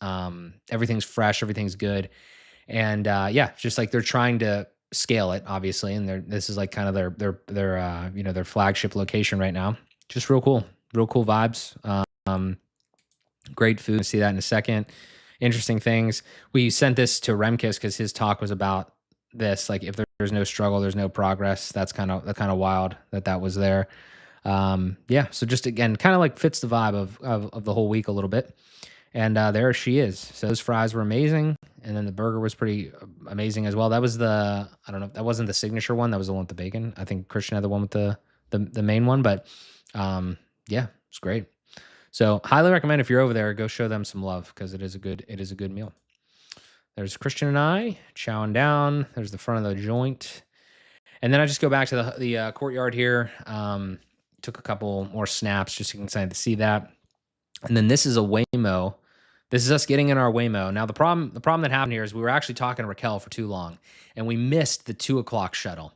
Everything's fresh. Everything's good. And just like they're trying to scale it, obviously. And this is like kind of their flagship location right now. just real cool vibes. Great food. See that in a second. Interesting things. We sent this to Remkes because his talk was about this. Like, if there's no struggle, there's no progress. That's kind of wild that was there. Yeah. So just again, kind of like fits the vibe of the whole week a little bit. And there she is. So those fries were amazing, and then the burger was pretty amazing as well. That was I don't know, that wasn't the signature one. That was the one with the bacon. I think Christian had the one with the main one, but yeah, it's great. So highly recommend if you're over there, go show them some love because it is a good meal. There's Christian and I chowing down. There's the front of the joint, and then I just go back to the courtyard here. Took a couple more snaps just so you can kind of see that. And then this is a Waymo. This is us getting in our Waymo. Now the problem that happened here is we were actually talking to Raquel for too long, and we missed the 2:00 shuttle.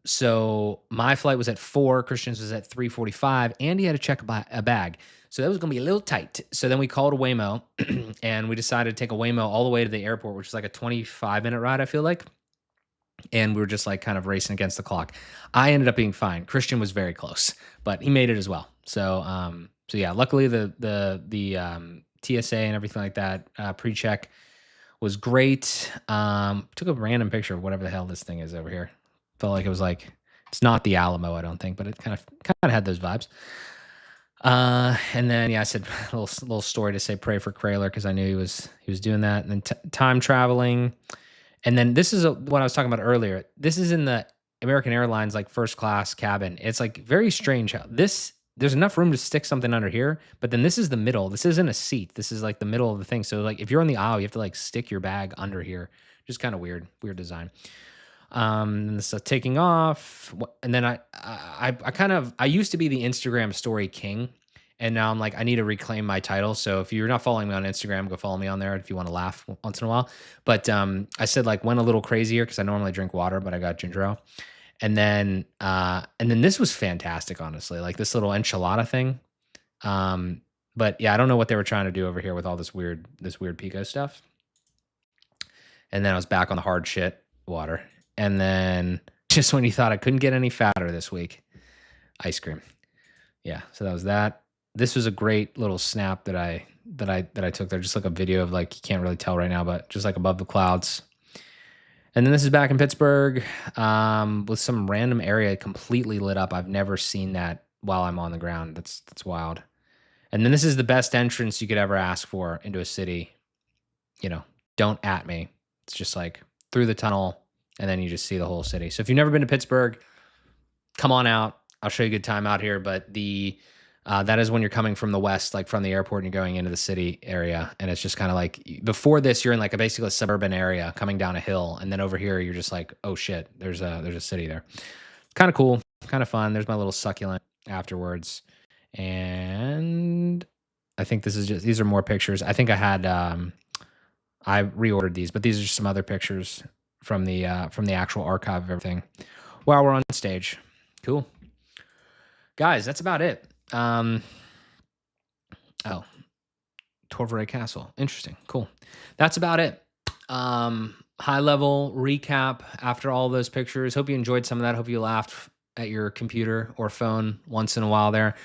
So my flight was at 4. Christian's was at 3:45. Andy had to check a bag, so that was going to be a little tight. So then we called a Waymo, and we decided to take a Waymo all the way to the airport, which is like a 25-minute ride, I feel like. And we were just like kind of racing against the clock. I ended up being fine. Christian was very close, but he made it as well. So yeah, luckily the TSA and everything like that pre-check was great. Took a random picture of whatever the hell this thing is over here. Felt like it was like, it's not the Alamo, I don't think, but it kind of had those vibes. And then yeah, I said a little story to say pray for Kraler because I knew he was doing that. And then time traveling. And then this is what I was talking about earlier. This is in the American Airlines like first class cabin. It's like very strange how there's enough room to stick something under here, but then this is the middle. This isn't a seat. This is like the middle of the thing. So like if you're on the aisle, you have to like stick your bag under here. Just kind of weird design. And so taking off, and then I used to be the Instagram story king, and now I'm like, I need to reclaim my title. So if you're not following me on Instagram, go follow me on there if you want to laugh once in a while. But I said like went a little crazier because I normally drink water, but I got ginger ale. And then this was fantastic, honestly, like this little enchilada thing. But yeah, I don't know what they were trying to do over here with all this weird pico stuff. And then I was back on the hard shit water. And then just when you thought I couldn't get any fatter this week, ice cream. Yeah, so that was that. This was a great little snap that I took there. Just like a video of like, you can't really tell right now, but just like above the clouds. And then this is back in Pittsburgh with some random area completely lit up. I've never seen that while I'm on the ground. That's wild. And then this is the best entrance you could ever ask for into a city. You know, don't at me. It's just like through the tunnel, and then you just see the whole city. So if you've never been to Pittsburgh, come on out. I'll show you a good time out here. But that is when you're coming from the west, like from the airport, and you're going into the city area. And it's just kind of like, before this, you're in like basically a suburban area coming down a hill. And then over here, you're just like, oh shit, there's a city there. Kind of cool, kind of fun. There's my little succulent afterwards. And I think these are more pictures. I think I had, I reordered these, but these are just some other pictures from the actual archive of everything while we're on stage. Cool. Guys, that's about it. Torvaray Castle. Interesting. Cool. That's about it. High level recap after all those pictures. Hope you enjoyed some of that. Hope you laughed at your computer or phone once in a while there.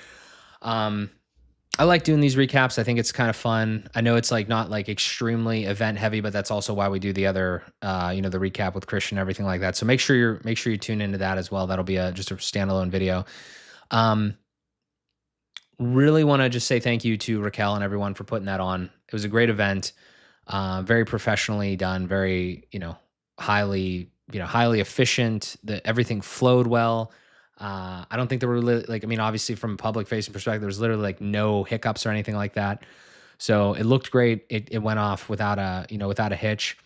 I like doing these recaps. I think it's kind of fun. I know it's like not like extremely event heavy, but that's also why we do the other, the recap with Christian and everything like that. So make sure you tune into that as well. That'll be just a standalone video. Really want to just say thank you to Raquel and everyone for putting that on. It was a great event, very professionally done, very, highly efficient. Everything flowed well. I don't think there were obviously from a public facing perspective, there was literally like no hiccups or anything like that. So it looked great. It went off without a hitch.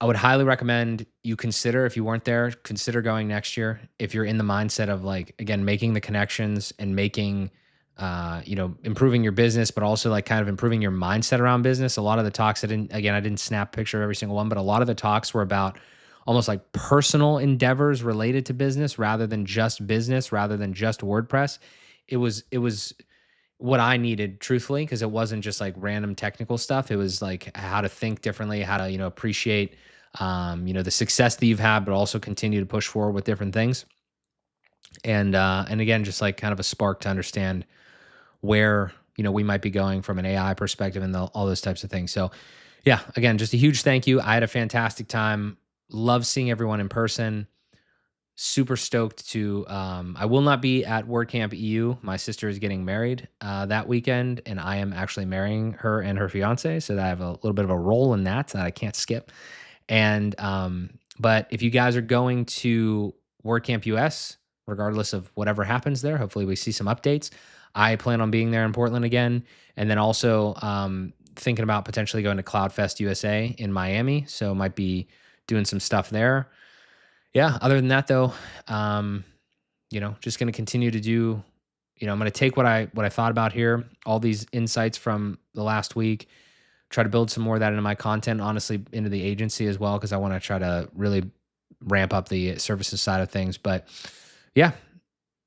I would highly recommend you consider, if you weren't there, consider going next year. If you're in the mindset of like, again, making the connections and making, improving your business, but also like kind of improving your mindset around business. A lot of the talks, I didn't snap a picture of every single one, but a lot of the talks were about almost like personal endeavors related to business rather than just WordPress. It was what I needed, truthfully, because it wasn't just like random technical stuff. It was like how to think differently, how to, appreciate, the success that you've had, but also continue to push forward with different things. And again, just like kind of a spark to understand where, we might be going from an AI perspective and all those types of things. So yeah, again, just a huge thank you. I had a fantastic time. Love seeing everyone in person. Super stoked to. I will not be at WordCamp EU. My sister is getting married that weekend, and I am actually marrying her and her fiance. So that I have a little bit of a role in that I can't skip. And but if you guys are going to WordCamp US, regardless of whatever happens there, hopefully we see some updates. I plan on being there in Portland again, and then also thinking about potentially going to CloudFest USA in Miami. So might be doing some stuff there. Yeah. Other than that, though, just going to continue to do. I'm going to take what I thought about here, all these insights from the last week, try to build some more of that into my content, honestly, into the agency as well, because I want to try to really ramp up the services side of things. But yeah,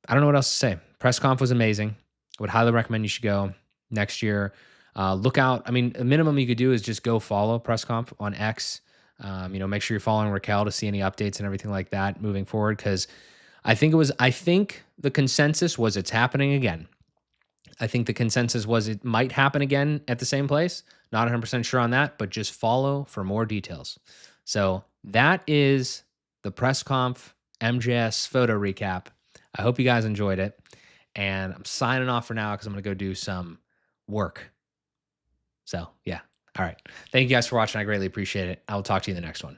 I don't know what else to say. PressConf was amazing. I would highly recommend you should go next year. Look out. I mean, a minimum you could do is just go follow PressConf on X. Make sure you're following Raquel to see any updates and everything like that moving forward. Because I think the consensus was it's happening again. I think the consensus was it might happen again at the same place. Not 100% sure on that, but just follow for more details. So that is the PressConf MJS photo recap. I hope you guys enjoyed it. And I'm signing off for now because I'm going to go do some work. So, yeah. All right. Thank you guys for watching. I greatly appreciate it. I will talk to you in the next one.